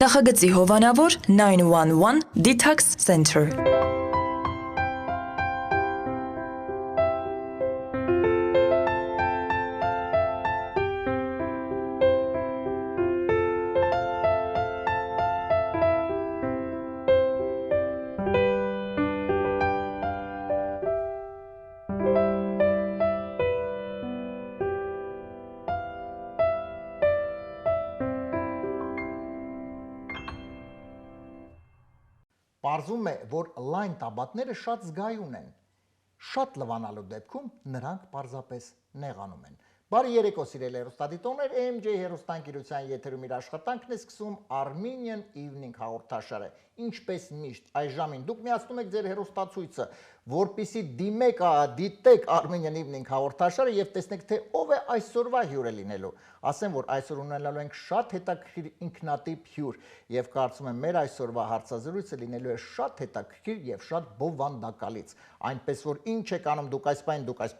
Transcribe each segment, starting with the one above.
Նախագծի հովանավոր 911 Detox Center։ Պարզում է, որ լայն տաբատները շատ զգայուն են, շատ լվանալու դեպքում նրանք պարզապես նեղանում են։ Բարի երեկո սիրելի հեռուստադիտողներ, AMJ հեռուստաընկերության եթերում իր աշխատանքն է սկսում Armenian Evening հաղորդաշարը։ Ինչպես միշտ, այս ժամին դուք միացնում եք ձեր հեռուստացույցը, որպեսզի դիտեք Armenian Evening հաղորդաշարը եւ տեսնեք, թե ով է այսօրվա հյուրը լինելու։ Ասեմ, որ այսօր ունենալու ենք շատ հետաքրքիր ինքնատիպ հյուր եւ կարծում եմ մեր այսօրվա հարցազրույցը լինելու է շատ հետաքրքիր եւ շատ բովանդակալից։ Այնպես որ ինչ եք անում դուք այս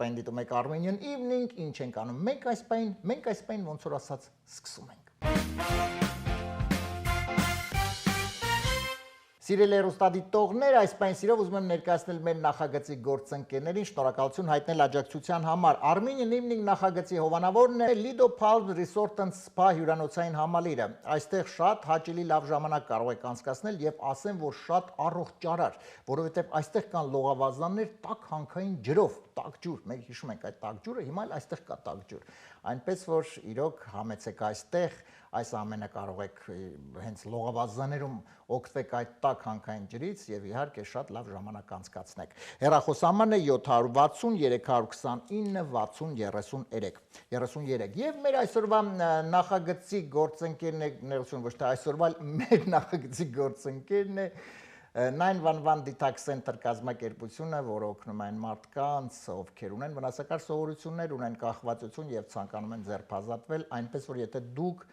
պայն դիտում եք Armenian Evening, ինչ ենք անում մենք այս պայն ոնց որ ասած սկսում ենք։ Սիրելի հեռուստադիտողներ, այս պայն սիրով ուզում եմ ներկայացնել մեր նախագծի գործընկերներին, շնորհակալություն հայտնել աջակցության համար։ Armenian Evening նախագծի հովանավորն է Lido Palm Resort and Spa հյուրանոցային համալիրը։ Այստեղ շատ հաճելի լավ ժամանակ կարող եք անցկացնել եւ ասեմ, որ շատ առողջարար, որովհետեւ այստեղ կան լողավազաններ տաք հանքային ջրով, տաք ջուր, մենք հիշում ենք այդ տաք ջուրը, հիմա էլ այստեղ կա տաք ջուր։ Այնպես որ իրոք համեցեք այստեղ, այս ամենը կարող եք հենց լողավազաներում օգտվեք այդ տաք հանքային ջրից եւ իհարկե շատ լավ ժամանակ անցկացնեք։ Հեռախոսահամարն է 700 629 60 33 եւ մեր այսօրվա նախագծի գործընկերն ոչ թե այսօրվա մեր նախագծի գործընկերն է 911 Detox Center կազմակերպությունը, որը օգնում է այն մարդկանց, ովքեր ունեն վնասակար սովորություններ, ունեն կախվածություն եւ ցանկանում են ձերբազատվել, այնպես որ եթե դուք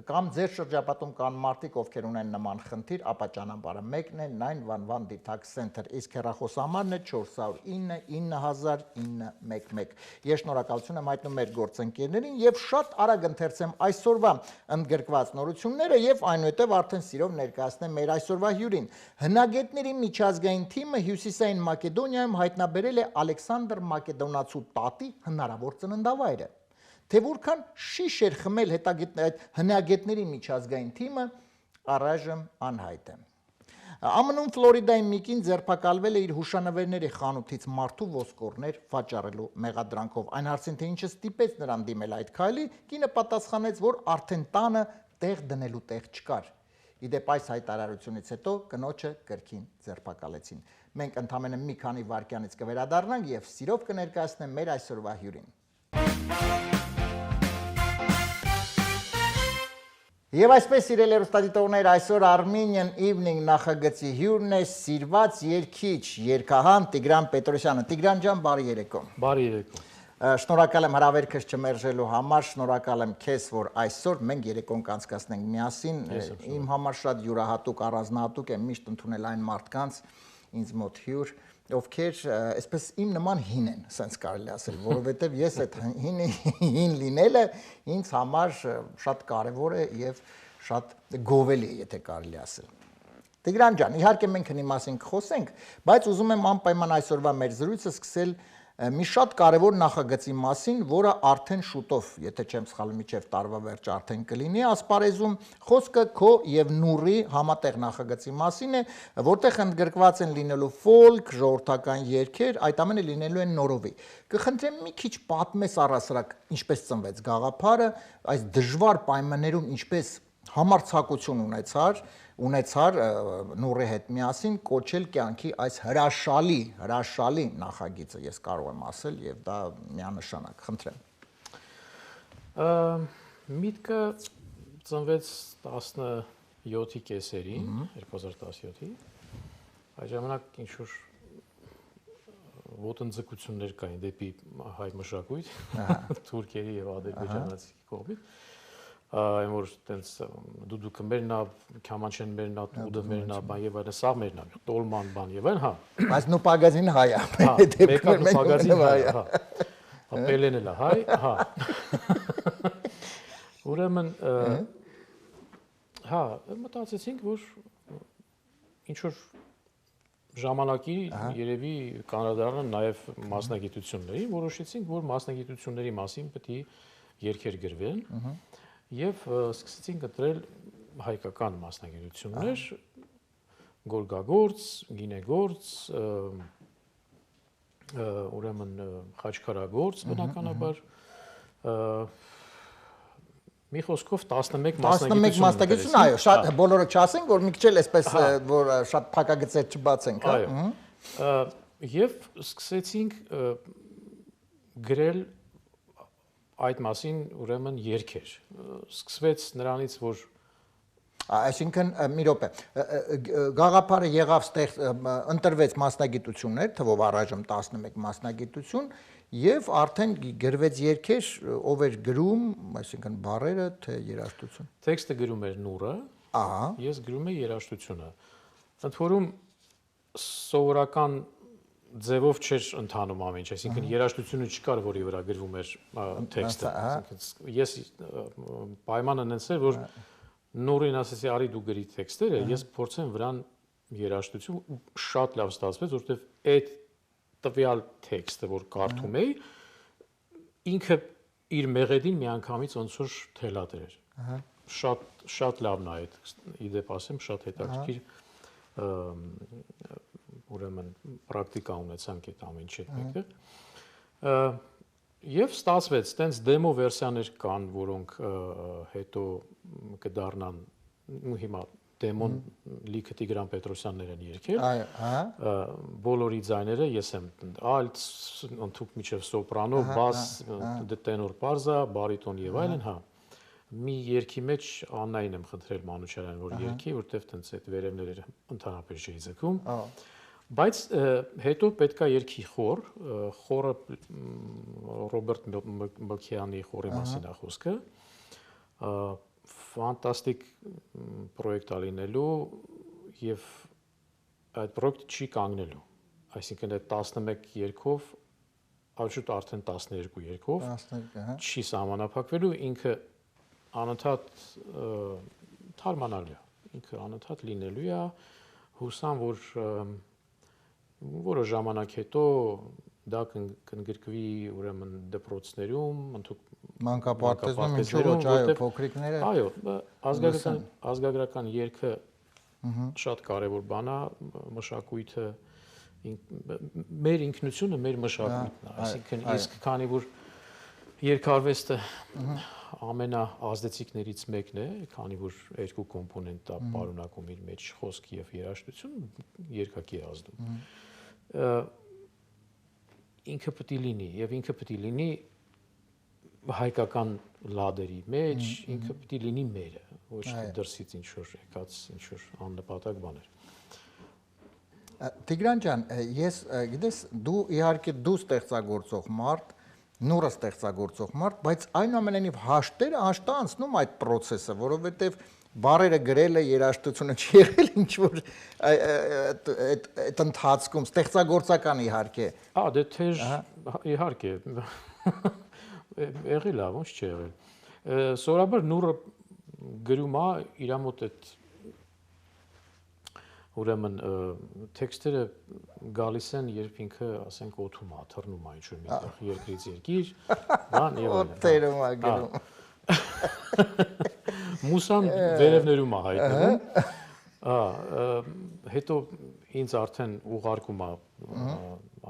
կամ ձեր շրջապատում կան մարդիկ, ովքեր ունեն նման խնդիր, ապա ճանապարհը մեկն է 911 Detox Center, իսկ հեռախոսահամարն է 409 9000 Ես շնորհակալություն եմ հայտնում մեր գործընկերներին եւ շատ արագ ընթերցեմ այսօրվա ընդգրկված նորությունները եւ այնուհետեւ արդեն սիրով ներկայացնեմ մեր այսօրվա հյուրին։ Հնագետների միջազգային թիմը Հյուսիսային Մակեդոնիայում հայտնաբերել է Ալեքսանդր Մակեդոնացու տատի հնարավոր ծննդավայրը։ Թե որքան շիշ էր խմել այդ հնագետների միջազգային թիմը առայժմ անհայտ է։ ԱՄՆ-ում Ֆլորիդայի մի կին ձերբակալվել է իր հուշանվերների խանութից մարդու ոսկորներ վաճառելու մեղադրանքով։ Այն հարցին, թե ինչը ստիպեց նրան դիմել այդ քայլի, կինը պատասխանեց, որ արդեն տանը տեղ դնելու տեղ չկար։ Իդեպ այս հայտարարությունից հետո կնոջը կրկին ձերբակալեցին։ Մենք ընդամենը մի քանի վայրկյանից կվերադառնանք եւ սիրով կներկայացնեմ մեր այսօրվա հյուրին։ Եվ այսպես սիրելի հեռուստադիտողներ, այսօր Armenian Evening նախագծի հյուրն է սիրված երգիչ, երգահան Տիգրան Պետրոսյանը։ Տիգրան ջան, բարի երեկո։ Բարի երեկո։ Շնորհակալ եմ հրավերքս չմերժելու համար, շնորհակալ եմ քեզ, որ այսօր մենք երեկոն կանցկացնենք միասին։ Իմ համար շատ յուրահատուկ, առանձնահատուկ է միշտ ընդունել այն մարդկանց ինձ մոտ հյուր, ովքեր այսպես իմ նման հին են, ասենց կարելի ասել, որովհետև ես այդ հին լինելը ինձ համար շատ կարևոր է եւ շատ գովելի է, եթե կարելի ասել։ Տիգրան ջան, իհարկե մենք հնի մասին կխոսենք, բայց ուզում եմ անպայման այսօրվա մեր զրույցը սկսել մի շատ կարևոր նախագծի մասին, որը արդեն շուտով, եթե չեմ սխալվում, մինչև տարվա վերջ արդեն կլինի ասպարեզում, խոսքը քո եւ Նուրի համատեղ նախագծի մասին է, որտեղ ընդգրկված են լինելու ֆոլք, ժողովրդական երգեր, այդ ամենը լինելու են նորովի։ Կխնդրեմ մի քիչ պատմես առասարակ ինչպես ծնվեց գաղափարը, այս դժվար պայմաններում ինչպես համարձակություն ունեցար Նուրի հետ միասին կոչել կյանքի այս հրաշալի նախագիծը, ես կարող եմ ասել, եւ դա միանշանակ, խնդրեմ։ Միտքը ծնվեց 17-ի կեսերին, 2017-ի, այդ ժամանակ ինչ-որ ոտնձգություններ կային դեպի հայ մշակույթ, թուրքերի եւ ադրբեջանացի կողմից, այն որ տենց դուդուկը մերնա, քամանչեն մերնա, տուդը մերնա, բան եւ այլն, սա մերնա, տոլման բան եւ այլն, հա։ Բայց նու պագազին հայ է։ Հա, մեկը պագազին հայ է, հա։ Ապելեն էլ հայ, հա։ Ուրեմն հա, մտածեցինք, որ ինչ որ ժամանակի երևի կանրադառնան նաև մասնագիտությունների, որոշեցինք, որ մասնագիտությունների մասին պետք է երգեր գրվեն եւ սկսեցինք ընտրել հայկական մասնագիտություններ, գորգագործ, գինեգործ, ուրեմն խաչքարագործ բնականաբար մի խոսքով 11 մասնագիտություն, այո, շատ բոլորը չասենք, որ մի քիչ էլ այսպես որ շատ փակագծեր չբացենք, այո։ Եվ սկսեցինք գրել այդ մասին ուրեմն երգեր։ Սկսվեց նրանից, որ այսինքն մի րոպե գաղափարը եղավ ընտրվեց մասնագիտություններ, թվով առայժմ 11 մասնագիտություն եւ արդեն գրվեց երգեր, ով էր գրում, այսինքն բառերը, թե երաժշտություն։ Տեքստը գրում էր Նուրը, ես գրում եի երաժշտությունը։ Ընդ որում սովորական ձևով չէր ընթանում ամեն ինչ, այսինքն երաժշտությունը չկար, որի վրա գրվում էր տեքստը։ Այսինքն ես պայմանը նենց էր, որ Նուրին ասեցի, արի դու գրի տեքստերը, ես փորձեմ վրան երաժշտություն ու շատ լավ ստացվեց, որովհետև այդ տվյալ տեքստը, որ կարդում էի, ինքը իր մեղեդին միանգամից ոնց որ թելադրեր։ Շատ լավն է այդ, իդեպ ասեմ, շատ հետաքրքիր ուրեմն պրակտիկա ունեցանք այդ ամեն ինչի հետ։ Եվ ստացվեց, տենց դեմո վերսիաներ կան, որոնք հետո կդառնան հիմա դեմոն լիքը Տիգրան Պետրոսյաններ են երգել, բոլորի ձայները ես եմ ալտ, ընդհուպ միջև սոպրանո, բաս, տենոր պարզա, բարիտոն եւ այլն, հա։ Մի երգի մեջ Աննային եմ խնդրել Մանուչարյան, որ երգի, որտեվ տենց այդ վերևները ընդհանրապես չի ձգում։ Բայց հետո պետքա երգի խոր, խորը Ռոբերտ Մլքյանի խորի մասին է խոսքը, ֆանտաստիկ պրոյեկտ է լինելու եւ այդ պրոյեկտը չի կանգնելու, այսինքն այդ 11 երգով, այժմ արդեն 12 երգով չի սահմանափակվելու, ինքը անընդհատ թարմանալու է, ինքը անընդհատ լինելու է, հուսամ, որ որը ժամանակ հետո դա կընդգրկվի ուրեմն դպրոցներում, մանկապարտեզում, ինչու ոչ, այո, փոքրիկները։ Այո, ազգագրական երգը շատ կարևոր բան է, մշակույթը, մեր ինքնությունը, մեր մշակույթն է, այսինքն իսկ քանի որ երգարվեստը ամենաազդեցիկներից մեկն է, քանի որ երկու կոմպոնենտ է պարունակում իր մեջ խոսք եւ երաժշտություն, երգակի ազդում։ Ինքը պետք է լինի եւ ինքը պետք է լինի հայկական լադերի մեջ, ինքը պետք է լինի մերը, ոչ թե դրսից ինչ որ եկած, ինչ որ աննպատակ բաներ։ Տիգրան ջան, ես գիտես, դու իհարկե դու ստեղծագործող մարդ, Նուրը ստեղծագործող մարդ, բայց այնուամենայնիվ հաշտերը հաշտա անցնում այդ process-ը, որովհետեւ բարերը գրելը երաժշտությունը չի եղել ինչ որ այդ ընթացքում ստեղծագործական իհարկե։ Դե թեժ իհարկե եղել է, ոնց չի եղել։ Սովորաբար Նուրը գրում է իր մոտ այդ ուրեմն տեքստերը գալիս են, երբ ինքը, ասենք, օդում է, թռնում է ինչ-որ միտեղ երկրից երկիր, բան եւ այլն։ Օդերում է գրում։ Մուսան վերևներում է հայտնվում։ Հետո ինձ արդեն ուղարկում է,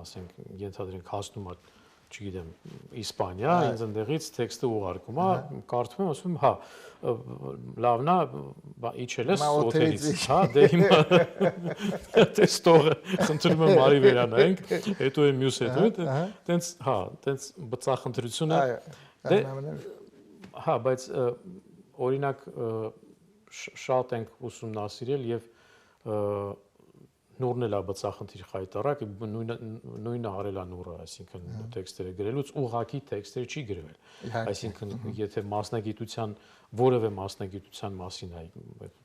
ասենք, ենթադրենք հասնում է, չգիտեմ, Իսպանիա, ինձ ընդեղից տեքստը ուղարկում է, կարդում եմ, ասում եմ, հա, լավն է, իջել ես օթերից, հա, դե հիմա տեստողը խնդրում եմ արի վերանայենք, հետո է մյուս հետո, տենց, հա, տենց բծախնդրությունը, դե, հա, բայց օրինակ շատ ենք ուսումնասիրել եւ Նուրն էլ է բծախնդիր խայտարակ, նույնը արել է Նուրը, այսինքն տեքստերը գրելուց ուղղակի տեքստերը չի գրվել։ Այսինքն եթե մասնագիտության որևէ մասնագիտության մասին է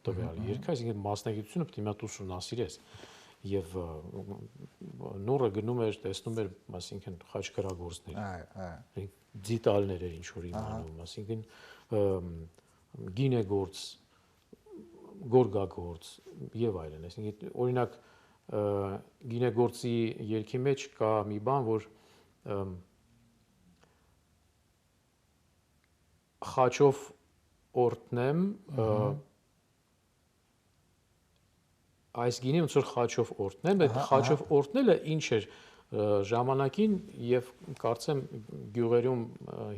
տվյալ երգը, այսինքն մասնագիտությունը պետք է մատ ուսումնասիրես։ Եվ Նուրը գնում էր, տեսնում էր, այսինքն խաչքարագործներ, դիտալներ էր ինչ որ իմանում, այսինքն գինեգործ գորգագործ եւ այլն, այսինքն օրինակ գինեգործի երգի մեջ կա մի բան, որ խաչով օրտնեմ այս գինի ոնց որ խաչով օրտնեմ, այդ խաչով օրտնելը ինչ էր ժամանակին եւ կարծեմ գյուղերում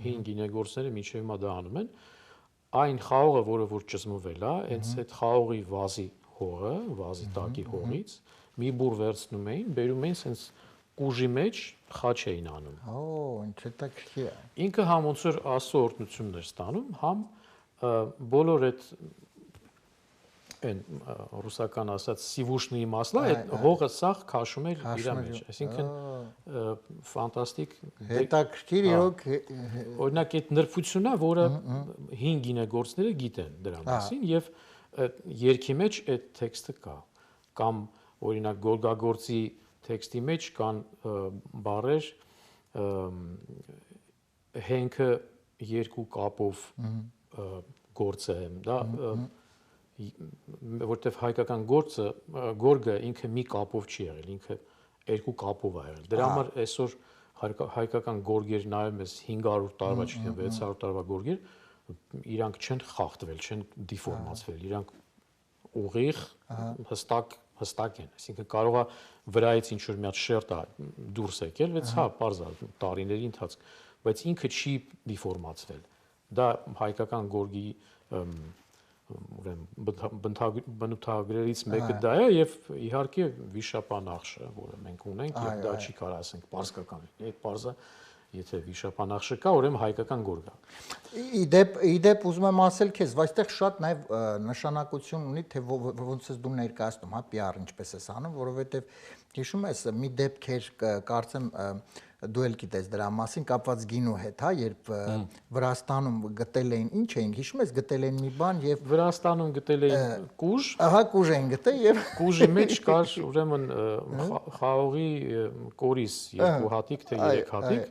հին գինեգործները մինչեւ հիմա դա անում են, այն խաղողը, որը որ ճզմվել է, այդ խաղողի վազի հողը, վազի տակի հողից մի բուր վերցնում էին, բերում էին sense կուժի մեջ խաչ էին անում։ ինչ հետաքրքիր է։ Ինքը համ ոնց որ աստծո օրհնությունն էր ստանում, համ բոլոր այդ այն ռուսական ասած սիվուշնի մասլա այդ հողը սաղ քաշում էր իր մեջ, այսինքն ֆանտաստիկ հետաքրքիր իրոք օրինակ այդ նրբությունն է, որը հին գինեգործները գիտեն դրա մասին եւ երգի մեջ այդ տեքստը կա կամ օրինակ գորգագործի տեքստի մեջ կան բառեր հենքը երկու կապով գործը եմ, դա որտեվ հայկական գորգը ինքը մի կապով չի եղել, ինքը երկու կապով է եղել։ Դրա համար այսօր հայկական գորգեր նայում ես 500 տարվա, 600 տարվա գորգեր, իրանք չեն խախտվել, չեն դիֆորմացվել, իրանք ուղիղ հստակ են, այսինքն կարող է վրայից ինչ որ մի հատ շերտ է դուրս եկել, բայց հա, պարզ է տարիների ընթացք, բայց ինքը չի դիֆորմացվել։ Դա հայկական գորգի բնութագրերից մեկը դա է եւ իհարկե վիշապանախշը, որը մենք ունենք, եւ դա չի կարող ասենք պարզկական։ Այդ պարզը եթե վիշապանախշը կա, ուրեմն հայկական գորգ է։ Իդեպ ուզում եմ ասել քեզ, բայց այդտեղ շատ նաև նշանակություն ունի, թե ոնց ես դու ներկայացնում, հա, PR ինչպես ես անում, որովհետև հիշում ես մի դեպք էր, կարծեմ դու էլ գիտես դրա մասին կապված գինու հետ, հա, երբ Վրաստանում գտել էին, ինչ էին, հիշում ես, գտել էին մի բան եւ Վրաստանում գտել էին կուժ, ահա կուժ էին գտել եւ կուժի մեջ կար ուրեմն խաղողի կորիս երկու հատիկ թե երեք հատիկ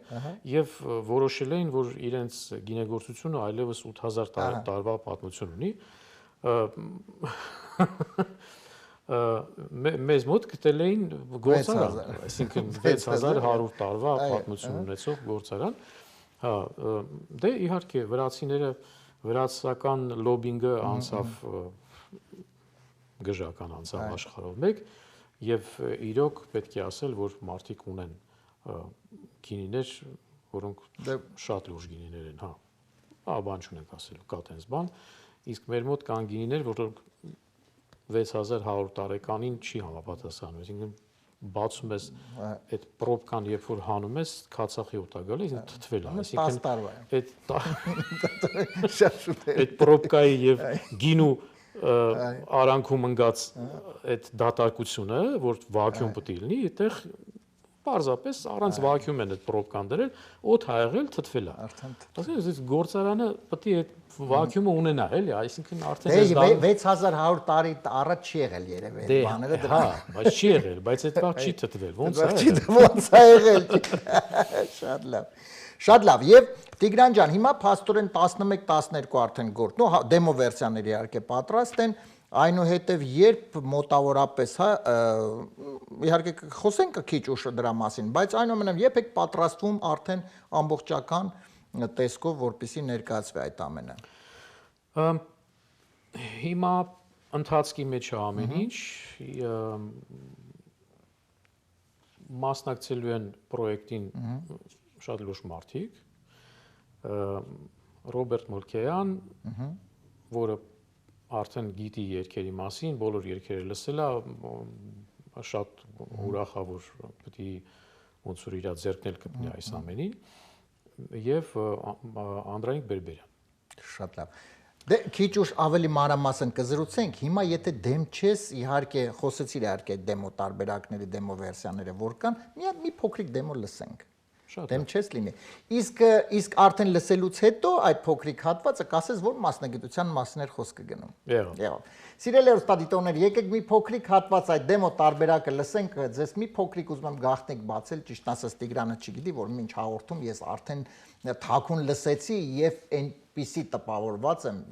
եւ որոշել էին, որ իրենց գինեգործությունը այլևս 8000 տարվա պատմություն ունի մեզ մոտ գտել էին գործարան, այսինքն 6100 տարվա պատմություն ունեցող գործարան, հա, դե իհարկե վրացիները վրացական լոբինգը անցավ գժական անցավ աշխարհով մեկ եւ իրոք պետք է ասել, որ մարդիկ ունեն գինիներ, որոնք շատ լուրջ գինիներ են, հա, բան չունենք ասելու, կա տենց բան, իսկ մեր մոտ կան գինիներ, որոնք 6100 տարեկանին չի համապատասխանում, այսինքն բացում ես այդ պրոբկան, երբ որ հանում ես, քացախի օտա գալիս, թթվել է, այսինքն այդ պրոբկայի եւ գինու արանքում ընկած այդ դատարկությունը, որ վակյուում պետք է լինի, այդտեղ պարզապես առանց վակյուում են այդ պրոբկան դրել, օդ հայեղել, թթվել է։ Ասես այս գործարանը պետք է այդ վակյումը ունենա, էլի, այսինքն արդեն 6100 տարի առաջ չի եղել երևի այդ բաները դրա։ Հա, բայց չի եղել, բայց այդ վաղ չի թթվել, ոնց է։ Ոնց է եղել։ Շատ լավ։ Շատ լավ։ Եվ Տիգրան ջան, հիմա փաստորեն 11-12 արդեն գործ, նո դեմո վերսիաներ իհարկե պատրաստ են, այնուհետև երբ մոտավորապես, հա, իհարկե խոսենք քիչ ուշ դրա մասին, բայց այնուամենայնիվ երբ եք պատրաստվում արդեն ամբողջական տեսքով, որպեսզի ներկայացվի այդ ամենը։ Հիմա ընթացքի մեջ է ամեն ինչ, մասնակցելու են պրոյեկտին շատ լուրջ մարդիկ, Ռոբերտ Մոլքեյան, որը արդեն գիտի երգերի մասին, բոլոր երգերը լսել է, շատ ուրախ է, որ պետք է ոնց որ իր ձեռքն էլ գտնի այս ամենին, եւ Անդրանիկ Բերբերյան։ Շատ լավ։ Դե քիչ ուշ ավելի մանրամասն կզրուցենք, հիմա եթե դեմ չես, իհարկե խոսեցիր իհարկե դեմո տարբերակների, դեմո վերսիաները որ կան, մի փոքրիկ դեմո լսենք։ Դեմ չես լինի։ Իսկ արդեն լսելուց հետո այդ փոքրիկ հատվածը կասես, որ մասնագիտության մասներ խոսքը գնում։ Եղավ։ Սիրելի հեռուստադիտողներ, եկեք մի փոքրիկ հատված այդ դեմո տարբերակը լսենք, ձեզ մի փոքրիկ ուզում եմ գաղտնիք բացել, ճիշտ ասած Տիգրանը չգիտի, որ մինչ հաղորդում ես արդեն թաքուն լսեցի եւ այնպիսի տպավորված եմ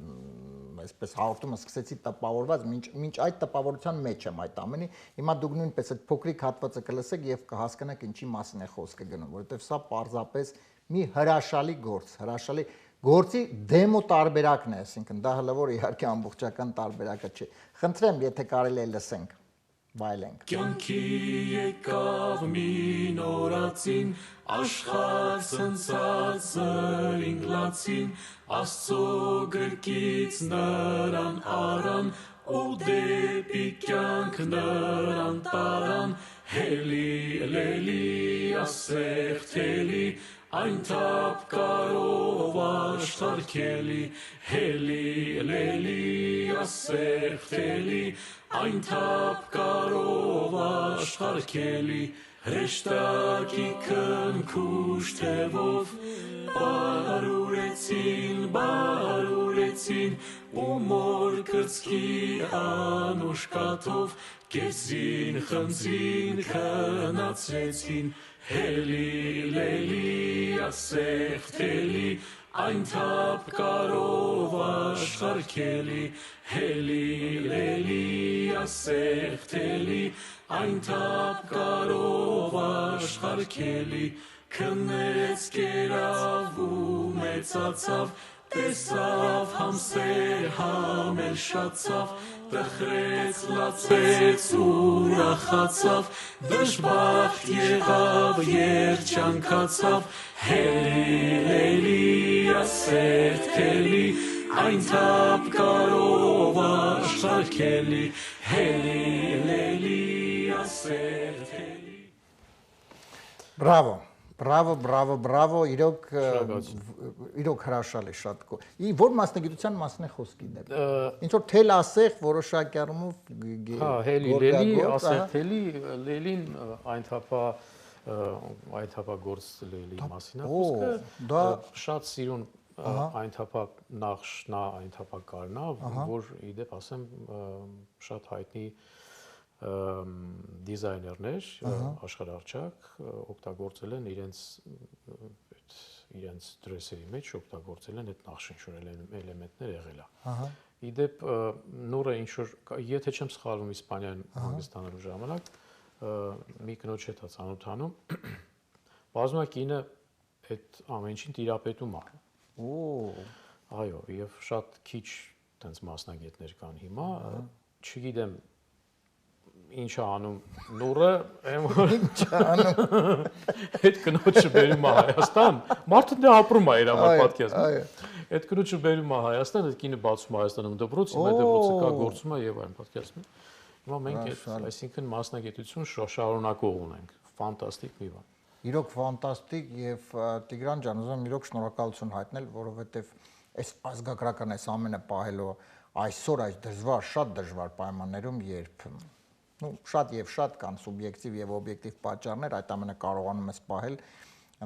այսպես հաղորդումը սկսեցի տպավորված, մինչ այդ տպավորության մեջ եմ այդ ամենի։ Հիմա դուք նույնպես այդ փոքրիկ հատվածը կլսեք եւ կհասկանաք ինչի մասին է խոսքը գնում, որովհետեւ սա պարզապես մի հրաշալի գործ, հրաշալի գործի դեմո տարբերակն է, այսինքն դա հələ որ իհարկե ամբողջական տարբերակը չէ։ Խնդրեմ, եթե կարելի է լսենք, վայելենք։ Կյանքի եկավ մի նորածին, աշխարհ ցնցած զրինգլացին, Աստծո գրկից նրան արան, ու դեպի կյանք նրան տարան, հելի լելի ասեղթելի, այն թափ կարով աշխարհքելի, հելի լելի ասեղթելի, այն թափ կարով աշխարհքելի, հրեշտակի քնքուշ թևով, բարուրեցին, ու մոր կրծքի անուշ կաթով, կեսին խնձին քնացրեցին, հելի լելի ասեղթելի, այն թափ կարով աշխարհքելի, հելի լելի ասեղթելի, այն թափ կարով աշխարհքելի, քնեց կերավ ու մեծացավ, տեսավ համսեր համելշացավ, տխրեց լացեց ուրախացավ, դժբախտ եղավ երջանկացավ, հելի լելի ասեղթելի, այն թափ կարով աշխարհքելի, հելի լելի ասեղթելի։ Բրավո, բրավո, իրոք հրաշալի շատ որ մասնագիտության մասն է խոսքի դեպ։ Ինչ որ թել ասեղ որոշակի առումով հա, հելի լելի ասեղթելի լելին այն թափա գործ լելի մասին է խոսքը, դա շատ սիրուն այն թափա նախշնա, այն թափա կարնա, որ իդեպ ասեմ շատ հայտնի դիզայներներ աշխարհարչակ օգտագործել են իրենց դրեսերի մեջ օգտագործել են այդ նախշնչոր էլեմենտներ եղել է։ Իդեպ նուրը ինչ որ եթե չեմ սխալվում Իսպանիայում հանգստանալու ժամանակ մի կնոջ հետ ծանոթանում բազմա կինը այդ ամեն ինչին տիրապետում է։ Այո, եւ շատ քիչ տենց մասնագետներ կան հիմա, չգիտեմ ինչ է անում նուրը, ինչ է անում։ Այդ կնոջը բերում է Հայաստան, մարդը դե ապրում է իր համար պատկերացնում։ Այդ կնոջը բերում է Հայաստան, այդ կինը բացում է Հայաստանում դպրոց, հիմա դպրոցը կա գործում է եւ այլն պատկերացնում։ Հիմա մենք այդ այսինքն մասնագիտություն շարունակող ունենք, ֆանտաստիկ մի բան։ Իրոք ֆանտաստիկ եւ Տիգրան ջան, ուզում եմ իրոք շնորհակալություն հայտնել, որովհետեւ այս ազգագրական այս ամենը պահելու այսօր այս դժվար, շատ դժվար պայմաններում, երբ շատ կան սուբյեկտիվ եւ օբյեկտիվ պատճառներ, այդ ամենը կարողանում ես պահել,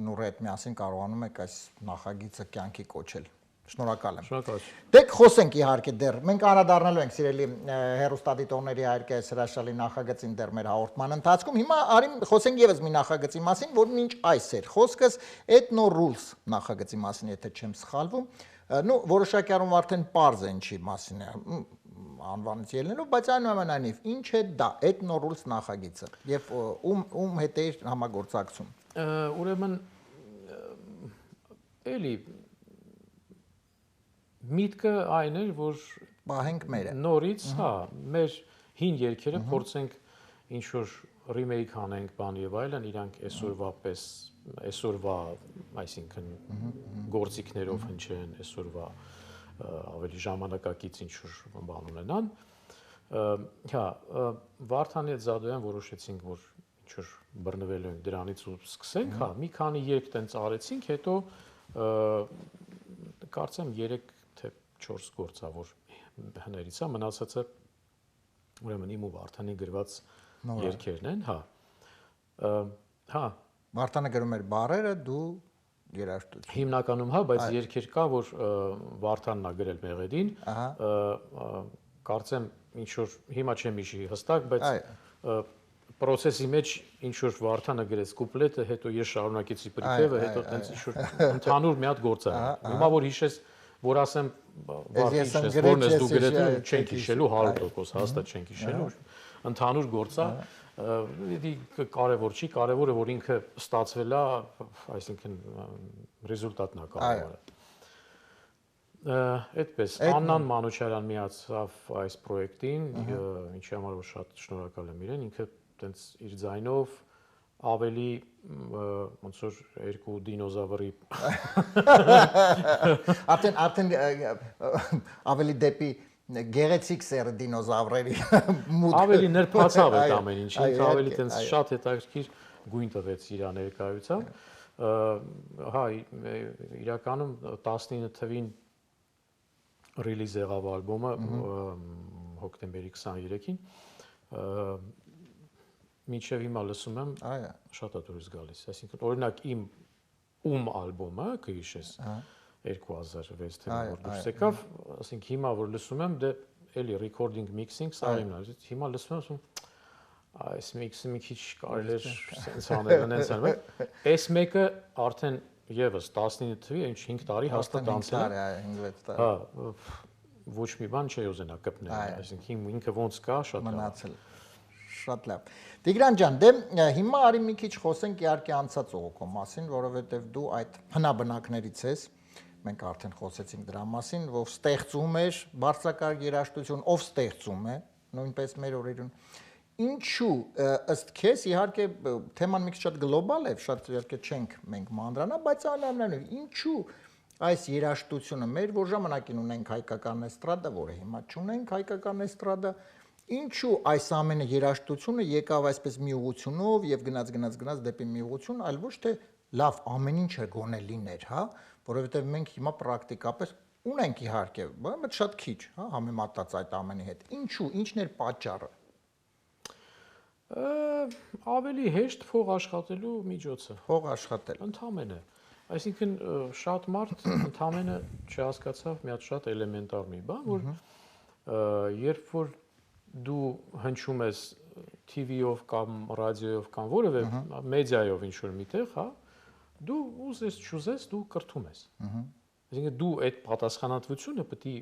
նուրը հետ միասին կարողանում եք այս նախագիծը կյանքի կոչել։ Շնորհակալ եմ։ Շնորհակալություն։ Դեք խոսենք իհարկե դեռ։ Մենք անդրադառնալու ենք սիրելի հեռուստադիտողների հայրկայ հրաշալի նախագծին դեռ մեր հաղորդման ընթացքում։ Հիմա արի խոսենք եւս մի նախագծի մասին, որն ինչ այս էր։ Խոսքս Ethno Rules նախագծի մասին, եթե չեմ սխալվում։ Որոշակի առումով արդեն պարզ է ինչի մասին է անվանից ելնելով, բայց այնուամենայնիվ ինչ է դա Ethno Rules նախագիծը եւ ում հետ է համագործակցում։ Ուրեմն էլի միտքը այն էր, որ պահենք մերը։ Նորից, հա, մեր հին երգերը փորձենք ինչ որ remake անենք, բան եւ այլն, իրանք այսօրվա պես, այսօրվա, այսինքն գործիքներով հնչեն, այսօրվա ավելի ժամանակակից ինչ որ բան ունենան։ Հա, Վարդանի հետ Զադոյան որոշեցինք, որ ինչ որ բռնվելու ենք դրանից ու սկսենք, հա, մի քանի երգ տենց արեցինք, հետո կարծեմ 3 թե 4 գործավոր հներից է, մնացածը ուրեմն իմ ու Վարդանի գրված երգերն են, հա։ Հա, Վարդանը գրում էր բառերը, դու երաժշտություն։ Հիմնականում հա, բայց երգեր կա, որ Վարդանն է գրել մեղեդին, կարծեմ ինչ որ հիմա չեմ հիշի հստակ, բայց process-ի մեջ ինչ որ Վարդանը գրեց կուպլետը, հետո ես շարունակեցի պրիպևը, հետո տենց ինչ որ ընդհանուր մի հատ գործ է։ Հիմա որ հիշես որ ասեմ ես եմ վարդի գրել, որն ես դու ես գրել հիշել, չենք հիշելու 100% հաստատ չենք հիշելու ընդհանուր գործ է դի կարևոր չի կարևորը որ ինքը ստացվել է այսինքն ռեզուլտատն է կարևորը այդպես Աննան Մանուչարյան միացավ այս պրոյեկտին ինչի համար որ շատ շնորհակալ եմ իրեն ինքը տենց իր ձայնով ավելի ոնց որ երկու դինոզավրի արդեն ավելի դեպի գեղեցիկ սերը դինոզավրերի մուտք ավելի նրբացավ այդ ամեն ինչը ինքը ավելի տենց շատ հետաքրքիր գույն տվեց իր ներկայությամբ հա իրականում 19 թվին ռիլիզ եղավ ալբոմը հոկտեմբերի 23-ին մինչև հիմա լսում եմ շատ է դուրս գալիս այսինքն օրինակ իմ ալբոմը կհիշես 2006 թվականին որ դուրս եկավ ասենք հիմա որ լսում եմ դե էլի recording mixing սա իմն է հիմա լսում եմ այս mix-ը մի քիչ կարելի է սենց անել այնց անել այս մեկը արդեն Եվս 19 թվի, ինչ 5 տարի հաստատ անցել է։ 5-6 տարի։ Հա, ոչ մի բան չի ուզենա կպնել, այսինքն ինքը ոնց կա, շատ լավ։ Մնացել։ Շատ լավ։ Տիգրան ջան, դե հիմա արի մի քիչ խոսենք իհարկե անցած օգոկո մասին, որովհետև դու այդ հնաբնակներից ես։ Մենք արդեն խոսեցինք դրա մասին, ով ստեղծում էր բարձրակարգ երաժշտություն, ով ստեղծում է, նույնպես մեր օրերուն։ Ինչու ըստ քեզ իհարկե թեման մի քիչ շատ գլոբալ է, շատ իհարկե չենք մենք մանրանա, բայց անհամենայնիվ ինչու այս երաժշտությունը մեր որ ժամանակին ունենք հայկական էստրադա, որը հիմա չունենք հայկական էստրադա, ինչու այս ամենը երաժշտությունը եկավ այսպես մի ուղությունով եւ գնաց դեպի մի ուղություն, այլ ոչ թե լավ ամեն ինչը գոնե լիներ, հա, որովհետեւ մենք հիմա պրակտիկապես ունենք իհարկե, բայց շատ քիչ, հա, համեմատած այդ ամենի հետ։ Ինչու, ինչն էր պատճառը։ Ավելի հեշտ փող աշխատելու միջոցը։ Փող աշխատել։ Ընդհանրապես։ Այսինքն շատ մարդ ընդհանրապես չհասկացավ մի հատ շատ էլեմենտար մի բան, որ երբ որ դու հնչում ես TV-ով կամ ռադիոյով կամ որևէ մեդիայով ինչ որ միտեղ, հա, դու ուզես չուզես դու կրթում ես։ Այսինքն դու այդ պատասխանատվությունը պետք է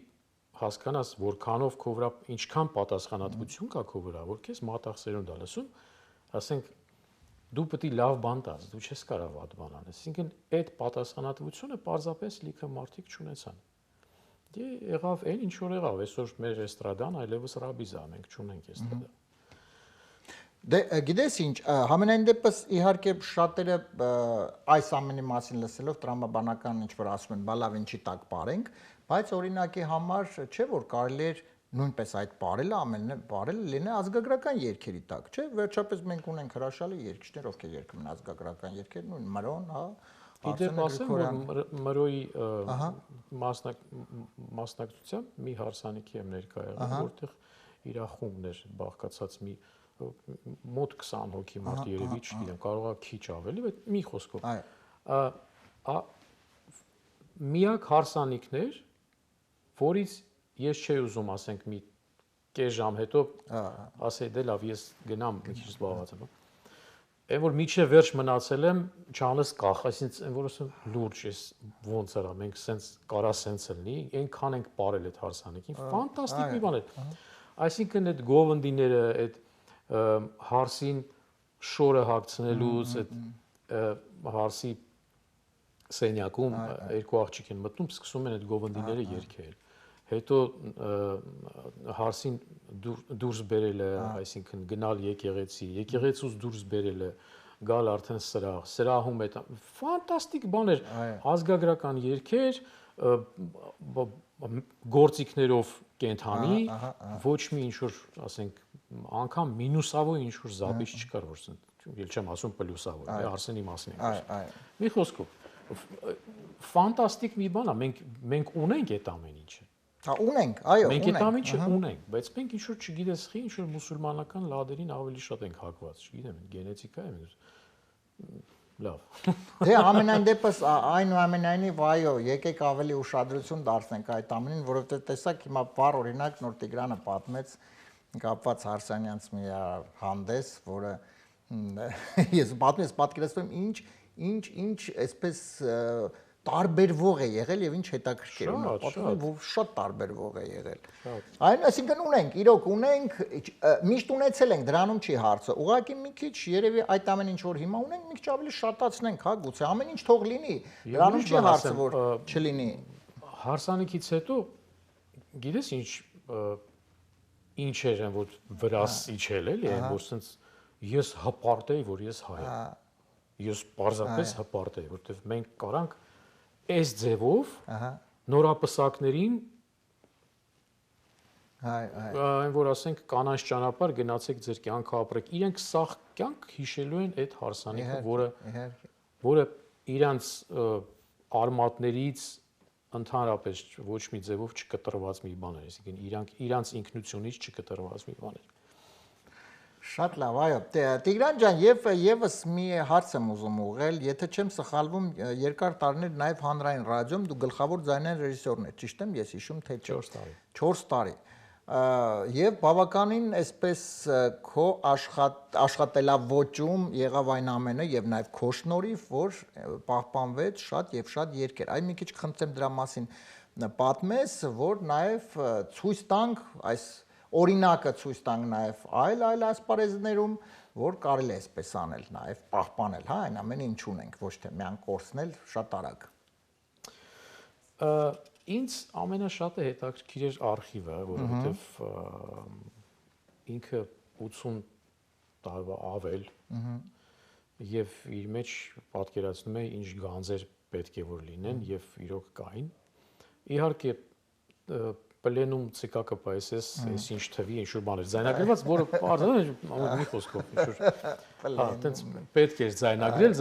հասկանաս որքանով քո վրա ինչքան պատասխանատվություն կա քո վրա որ քեզ մատաղ սերունդ է լսում ասենք դու պետք է լավ բան տաս դու չես կարող վատ բան անես այսինքն այդ պատասխանատվությունը պարզապես լիքը մարդիկ չունեցան դե եղավ այն ինչ որ եղավ այսօր մեր էստրադան այլևս ռաբիզ է մենք չունենք էստրադա Դե գիտես ինչ համենայն դեպս իհարկե շատերը այս ամենի մասին լսելով տրամաբանական ինչ որ ասում են բա լավ ինչի տակ բարենք բայց օրինակի համար չէ որ կարելի էր նույնպես այդ բարելը ամենը բարելը լինի ազգագրական երգերի տակ չէ վերջապես մենք ունենք հրաշալի երգիչներ ովքեր երգում են ազգագրական երգեր նույն Մրոն հա Իդեպ ասեմ որ Մրոյի մասնակցությամբ մի հարսանիքի եմ ներկա եղել որտեղ իր խումբն էր բաղկացած մի մոտ 20 հոգի մարդ երևի չգիտեմ կարող է քիչ ավելի բայց մի խոսքով միակ հարսանիքներ որից ես չէի ուզում ասենք մի կես ժամ հետո ասեի դե լավ ես գնամ մի քիչ զբաղված եմ այն որ միջև վերջ մնացել եմ չանես կախ այսինքն այն որ ասեմ լուրջ ես ոնց արա մենք սենց կարա սենց լինի այնքան ենք բարել այդ հարսանիքին ֆանտաստիկ մի բան է այսինքն այդ գովնդիները այդ հարսին շորը հագցնելուց այդ հարսի սենյակում երկու աղջիկ են մտնում սկսում են այդ գովնդիները երգել հետո հարսին դուրս բերելը այսինքն գնալ եկեղեցուց դուրս բերելը գալ արդեն սրահում այդ ֆանտաստիկ բաներ ազգագրական երգեր գործիքներով կենթանի ոչ մի ինչ որ ասենք անգամ մինուսավոր ինչ որ զապիչ չկար որ ել չեմ ասում պլյուսավոր Արսենի մասին մի խոսքով ֆանտաստիկ մի բան է մենք ունենք այդ ամեն ինչը հա ունենք այո մենք այդ ամեն ինչը ունենք բայց մենք ինչ որ չգիտես խի ինչ որ մուսուլմանական լադերին ավելի շատ ենք հակված չգիտեմ գենետիկա է լավ դե ամենայն դեպս այնուամենայնիվ այո եկեք ավելի ուշադրություն դարձնենք այդ ամենին որովհետեւ տեսակ հիմա բառ օրինակ նոր Տիգրանը պատմեց կապված Հարսանյանց մի հանդես որը ես պատկերացնում ինչ այսպես տարբերվող է եղել եւ ինչ հետաքրքիր է, պատմում որ շատ տարբերվող է եղել։ Այն այսինքն ունենք, իրոք ունենք, միշտ ունեցել ենք, դրանում չի հարցը։ Ուղղակի մի քիչ երևի այդ ամեն ինչ որ հիմա ունենք, մի քիչ ավելի շատացնենք, հա, գուցե ամեն ինչ թող լինի։ Դրանում չի հարցը որ չլինի։ Հարսանիքից հետո գիտես ինչ էր որ վրաս իջել էլի, որ sense ես հպարտ էի, որ ես հայ եմ։ Ես պարզապես հպարտ էի, որովհետև մենք կարանք այս ձևով նորապսակներին այն որ ասենք կանանց ճանապարհ գնացեք ձեր կյանքը ապրեք, իրենք սաղ կյանք հիշելու են այդ հարսանիքը, որը իրանց արմատներից ընդհանրապես ոչ մի ձևով չկտրված մի բան էր, այսինքն իրանց ինքնությունից չկտրված մի բան էր։ Շատ լավ, այո։ Տիգրան ջան, եւս մի հարց եմ ուզում ուղղել, եթե չեմ սխալվում, երկար տարիներ նաև հանրային ռադիոյում դու գլխավոր ձայնային ռեժիսորն ես, ճիշտ եմ, ես հիշում թե 4 տարի։ 4 տարի։ Եվ բավականին այսպես քո աշխատելավոճում եղավ այն ամենը եւ նաեւ քո շնորհիվ, որ պահպանվեց շատ եւ շատ երկեր։ Այն մի քիչ խնդրեմ դրա մասին պատմես, որ նաեւ ցույց տանք այս օրինակը ցույց տանք նաև այլ ասպարեզներում, որ կարելի է այսպես անել նաև պահպանել, հա, այն ամենը ինչ ունենք, ոչ թե միան կորցնել շատ արագ։ Ինձ ամենաշատը հետաքրքիր էր արխիվը, որովհետև ինքը 80 տարվա ավել եւ իր մեջ պատկերացնում է ինչ գանձեր պետք է որ լինեն եւ իրոք կային։ Իհարկե պլենում ցիկակը պայսես, այս ինչ թվի, ինչ որ բաներ ձայնագրված, որը բարձր մի խոսքով ինչ որ այդպես պետք է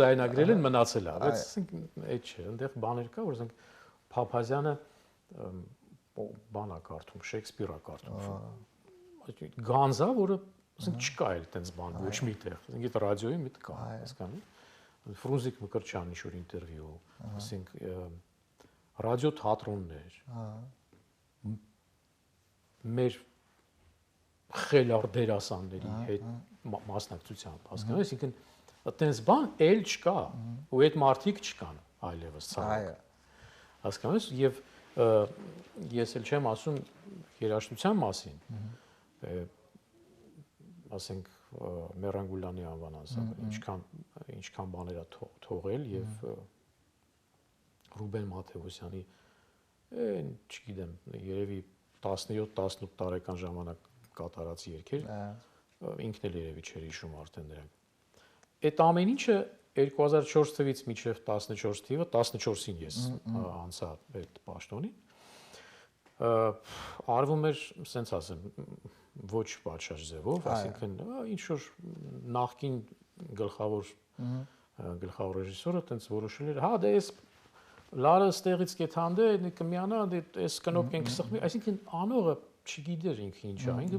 ձայնագրել են մնացել է, բայց ասենք այդ չէ, այնտեղ բաներ կա, որ ասենք Փափազյանը բանա կարդում, Շեքսպիրա կարդում։ Գանձա, որը ասենք չկա էլ այդպես բան ոչ միտեղ, ասենք այդ ռադիոյի միտ կա, հասկանում։ Ֆրունզիկ Մկրտչյանի ինչ որ ինտերվյու, ասենք ռադիո թատրոններ։ Մեր խելար դերասանների հետ մասնակցությամբ, հասկանում ես, այսինքն այդպես բան էլ չկա, ու այդ մարդիկ չկան այլևս ցավոք։ Հասկանում ես, եւ ես էլ չեմ ասում երաժշտության մասին, ասենք Մերանգուլյանի անվան ասած, ինչքան բաներ է թողել եւ Ռուբեն Մաթեոսյանի, չգիտեմ, երևի 17-18 տարեկան ժամանակ կատարած երգեր, ինքն էլ երևի չէր հիշում արդեն դրանք։ Այդ ամեն ինչը 2004 թվականից մինչև 14 թվականը, 14-ին ես անցա այդ պաշտոնին, արվում էր, ասենց ասեմ, ոչ պատշաճ ձևով, այսինքն ինչ որ նախկին գլխավոր ռեժիսորը տենց որոշել էր, հա դե ես լարը ստեղից կեթանդե, կմիանա, դե այս կնոպ ենք սխմի, այսինքն անողը չգիտեր ինքը ինչ է, ինքը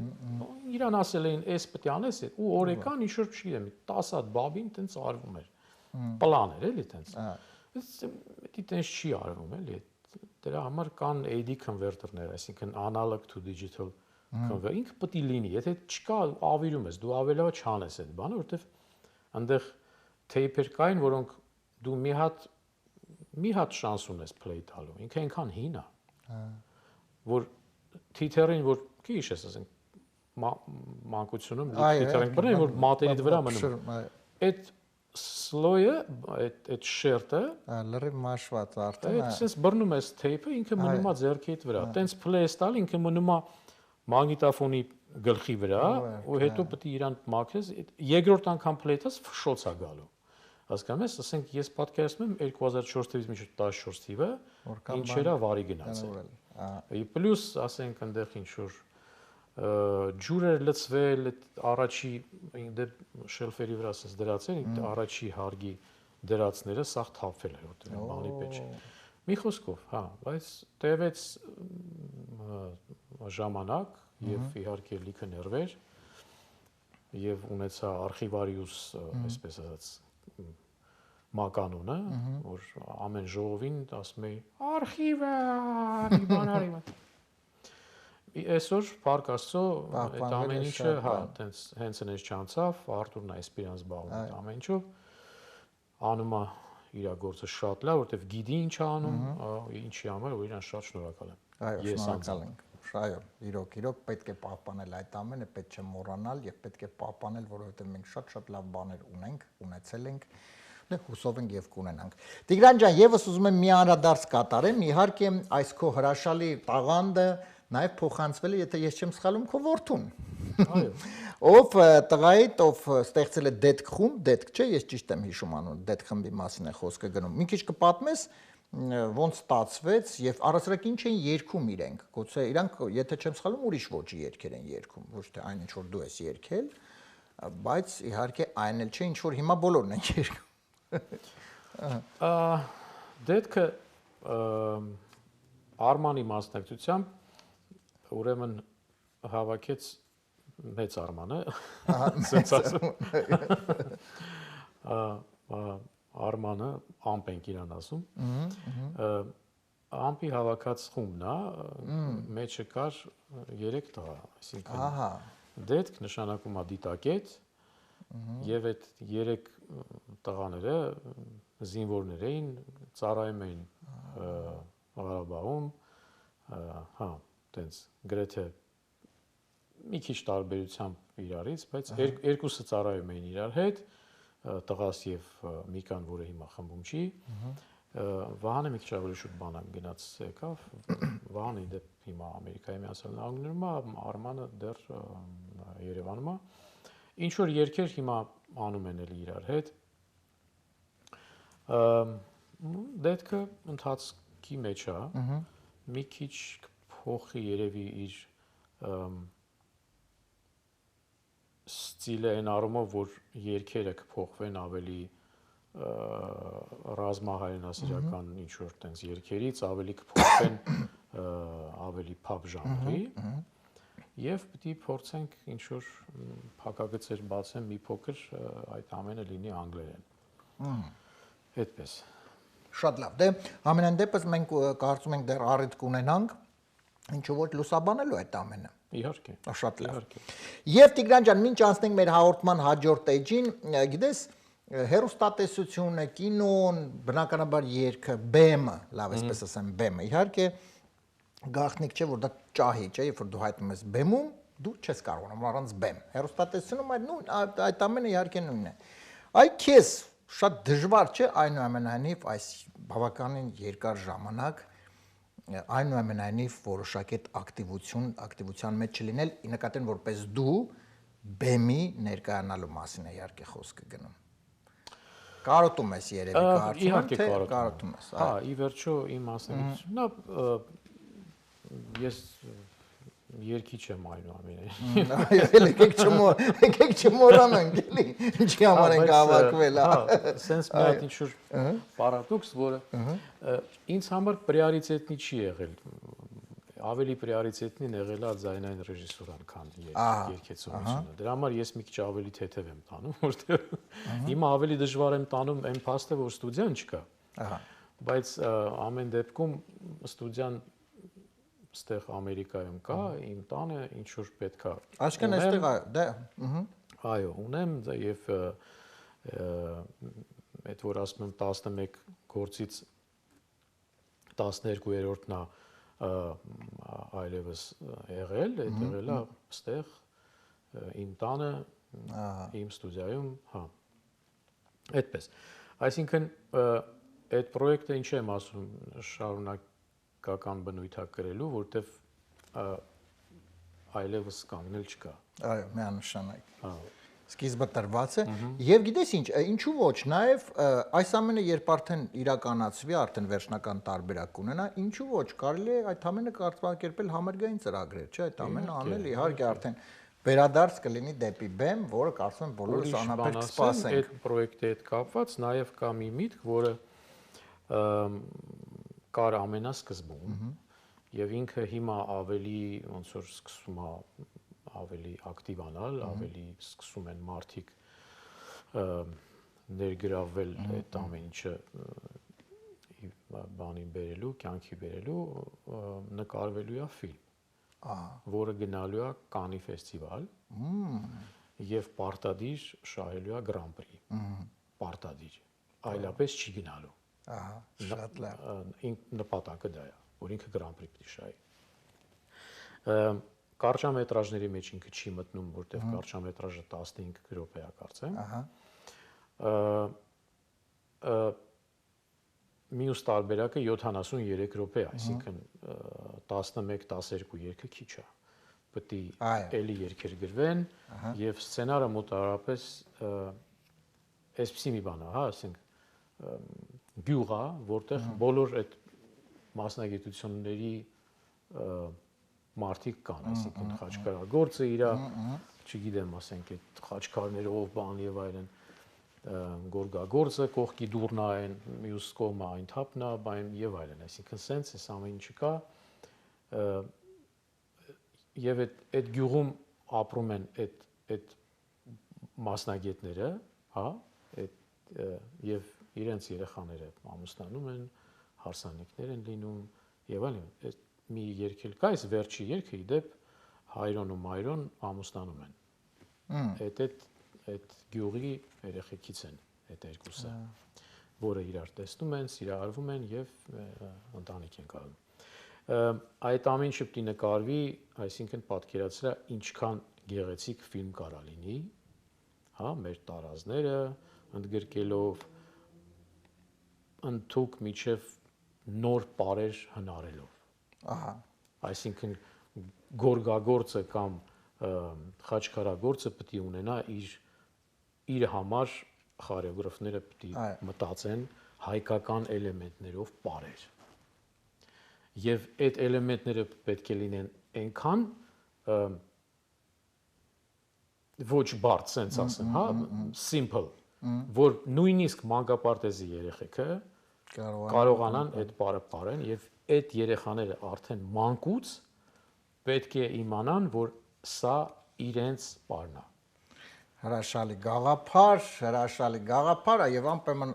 իրան ասել էին, այս պետք է անես, ու օրեկան ինչ որ չգիտեմ, 10 հատ բաբին տենց արվում էր, պլան էր էլի տենց, դա տենց չի արվում էլի, դրա համար կան AD converter-ներ, այսինքն analog to digital converter, ինքը պետք է լինի, եթե չկա ավիրում ես, դու ավելավը չանես այդ բանը, որովհետև այնտեղ tape-եր կային, որոնք դու մի հատ շանս ունես play տալու, ինքը այնքան հին է, որ թիթերին, որ քիչ ես ասենք, մանկությունում թիթերին բռնեն, որ մատերի վրա մնում, այդ slow-ը, այդ շերտը, լրիվ մաշված արդեն, այսպես բռնում ես tape-ը, ինքը մնում է ձեռքիդ վրա, տենց play ստալ, ինքը մնում է մագնիտոֆոնի գլխի վրա, ու հետո պետք է իրան մաքրես, երկրորդ անգամ play-ըս ֆշոց է գալու։ Հասկանում ես, ասենք ես պատկերացնում եմ 2004 թվականից մինչև 14 թիվը ինչերա վարի գնացել։ Պլյուս ասենք այնտեղ ինչ որ ջուրեր լցվել, առաջի դե շելֆերի վրա ասես դրացել, առաջի հարգի դրածները սաղ թափվել է, որտեղ բանի պետք չէ։ Մի խոսքով, հա, բայց տևեց ժամանակ եւ իհարկե լիքը ներվեր եւ ունեցա արխիվարիուս, այսպես ասած մականունը, որ ամեն ժողովին ասում էի արխիվը, բանարի մոտ։ Այսօր Փառք Աստծո այդ ամեն ինչը, հա, հենց այնպես չանցավ, Արտուրն այսպես զբաղվում է ամեն ինչով, անում է իր գործը շատ լավ, որովհետև գիտի ինչ է անում, ինչի համար, որ իրան շատ շնորհակալ եմ։ Այո, շնորհակալ ենք։ Այո, իրոք պետք է պահպանել այդ ամենը, պետք չէ մոռանալ եւ պետք է պահպանել, որովհետեւ մենք շատ լավ բաներ ունենք, ունեցել ենք, հուսով ենք եւ կունենանք։ Տիգրան ջան, եւս ուզում եմ մի անդրադարձ կատարեմ, իհարկե այս քո հրաշալի տաղանդը նաեւ փոխանցվել է, եթե ես չեմ սխալվում, քո որդուն։ Այո։ Ով տղայիդ, ով ստեղծել է դետք խումբ, դետք չէ, ես ճիշտ եմ հիշում անուն, դետք խմբի մասին է խոսքը գնում։ Մի քիչ կպատմես ոնց ստացվեց եւ առասարակ ինչ են երգում իրենք։ Գուցե իրանք, եթե չեմ սխալվում, ուրիշ ոճի երգեր են երգում, ոչ թե այն ինչ որ դու ես երգել, բայց իհարկե այն էլ չէ, ինչ որ հիմա բոլորն են երգում։ Դետքը Արմանի մասնակցությամբ ուրեմն հավաքեց մեծ Արմանը, ասենց ասում։ Արմանը ամպ ենք իրան ասում։ Ամպի հավաքած խումբն է, մեջը կար 3 տղա, այսինքն դետք նշանակում է դիտակետ, եւ այդ 3 տղաները զինվորներ էին, ծառայում էին Ղարաբաղում, տենց գրեթե մի քիչ տարբերությամբ իրարից, բայց երկուսը ծառայում էին իրար հետ, տղաս եւ Միկան, որը հիմա խմբում չի, Վահանը մի քիչ ավելի շուտ բանակ գնաց եկավ, Վահանը դեպ հիմա Ամերիկայի Միացյալ Նահանգներում է, Արմանը դեռ Երևանում է, ինչ որ երգեր հիմա անում են էլի իրար հետ, դետքը ընթացքի մեջ է, մի քիչ փոխի երևի իր ստիլը այն առումով, որ երգերը կփոխվեն ավելի ռազմահայրենասիրական ինչ որ տենց երգերից, ավելի կփոխվեն ավելի փափ ժանրի եւ պիտի փորձենք ինչ որ փակագծեր բացեմ մի փոքր այդ ամենը լինի անգլերեն։ Այդպես։ Շատ լավ։ Դե ամենայն դեպս մենք կարծում ենք դեռ առիթ կունենանք ինչու ոչ լուսաբանելու այդ ամենը։ Իհարկե։ Շատ լավ։ Եվ Տիգրան ջան, մինչ անցնենք մեր հաղորդման հաջորդ էջին, գիտես, հեռուստատեսությունը, կինոն, բնականաբար երգը, բեմը, լավ այսպես ասեմ, բեմը, իհարկե գաղտնիք չէ, որ դա ճահի չէ, երբ որ դու հայտնում ես բեմում, դու չես կարողանում առանց բեմ։ Հեռուստատեսությունում այդ ամենը իհարկե նույնն է։ Այ քեզ շատ դժվար չէ այնուամենայնիվ այս բավականին երկար ժամանակ այնուամենայնիվ որոշակի ակտիվության մեջ չլինել, ի նկատեն որպես դու բեմի ներկայանալու մասին է իհարկե խոսքը գնում։ Կարոտում ես երևի կարծում, թե կարոտում ես։ Հա, ի վերջո իմ մասնակցությունն ես երկիչ եմ այնուամենայնիվ։ Այո, եկեք չմոռանանք, էլի, ինչի համար ենք հավաքվել, հա։ Սենց մի հատ ինչ-որ պարադոքս, որը ինձ համար պրիորիտետնի չի եղել։ Ավելի պրիորիտետնին եղել է ձայնային ռեժիսուրան, քան երգեցողությունը։ Դրա համար ես մի քիչ ավելի թեթև եմ տանում, որտեղ հիմա ավելի դժվար եմ տանում այն փաստը, որ ստուդիան չկա։ Բայց ամեն դեպքում ստուդիան ստեղ Ամերիկայում կա, իմ տանը ինչ որ պետքա։ Աշկան այստեղ դա, այո, ունեմ եւ այդ որ ասում եմ 11 գործից 12-րդն է այլևս եղել, այդ եղել է ստեղ իմ տանը, իմ ստուդիայում, հա։ Այդպես։ Այսինքն այդ պրոյեկտը ինչ եմ ասում, շարունակական բնույթ է կրելու, որտեվ այլևս կանգնել չկա։ Այո, միանշանակ։ Հա։ Սկիզբը տրված է եւ գիտես ինչ, ինչու ոչ, նաեւ այս ամենը երբ արդեն իրականացվի, արդեն վերջնական տարբերակ ունենա, ինչու ոչ, կարելի է այդ ամենը կարգավորել համերգային ծրագրեր, չէ՞, այդ ամենը անել իհարկե արդեն վերադարձ կլինի դեպի բեմ, որը կարծում եմ բոլորս անհապերք կսպասենք։ Այդ պրոյեկտի հետ կապված նաեւ կա մի միտք, որը կար ամենասկզբում եւ ինքը հիմա ավելի ոնց որ սկսում է ավելի ակտիվանալ, ավելի սկսում են մարդիկ ներգրավվել այդ ամեն ինչը բանին բերելու, կյանքի բերելու, նկարվելու է ֆիլմ, որը գնալու է Կանի ֆեստիվալ եւ պարտադիր շահելու է Grand Prix, պարտադիր, այլապես չի գնալու։ Ահա, շատ լավ։ Նպատակը դա է, որ ինքը Grand Prix պիտի շահի։ Կարճամետրաժների մեջ ինքը չի մտնում, որտեղ կարճամետրաժը 15 րոպե է կարծեմ։ Ահա։ Մյուս տարբերակը 73 րոպե է, այսինքն 11-12 երգը քիչ է։ Պետք է էլի երգեր գրվեն եւ սցենարը մոտավորապես այսպեսի մի բան է, հա, ասենք գյուղ է, որտեղ բոլոր այդ մասնագիտությունների մարդիկ կան, այսինքն խաչքարագործը իր, չգիտեմ, ասենք այդ խաչքարներով բան եւ այլն, գորգագործը կողքի դուռն այն, մյուս կողմը այն թափն է, բան եւ այլն, այսինքն սենց էս ամեն ինչը կա եւ այդ գյուղում ապրում են այդ մասնագետները, հա, եւ իրենց երեխաները ամուսնանում են, հարսանիքներ են լինում եւ այլն։ Մի երգել կա, այս վերջի երգը իդեպ հայրոն ու մայրոն ամուսնանում են։ Այդ գյուղի երեխեքից են այդ երկուսը, որը իրար տեսնում են, սիրահարվում են եւ ընտանիք են կառնում։ Այդ ամեն ինչը պիտի նկարվի, այսինքն պատկերացրա ինչքան գեղեցիկ ֆիլմ կարա լինի, հա, մեր տարազները ընդգրկելով ընդհանուր միջև նոր պարեր հնարելով։ Ահա։ Այսինքն գորգագործը կամ խաչքարագործը պետք է ունենա իր համար խորեոգրաֆները պետք է մտածեն հայկական էլեմենտներով պարեր։ Եվ այդ էլեմենտները պետք է լինեն այնքան ոչ բարդ, sense ասեմ, հա, simple, որ նույնիսկ մանկապարտեզի երեխեքը կարողանան այդ պարը պարեն եւ այդ երեխաները արդեն մանկուց պետք է իմանան, որ սա իրենց պարն է։ Հրաշալի գաղափար, եւ անպայման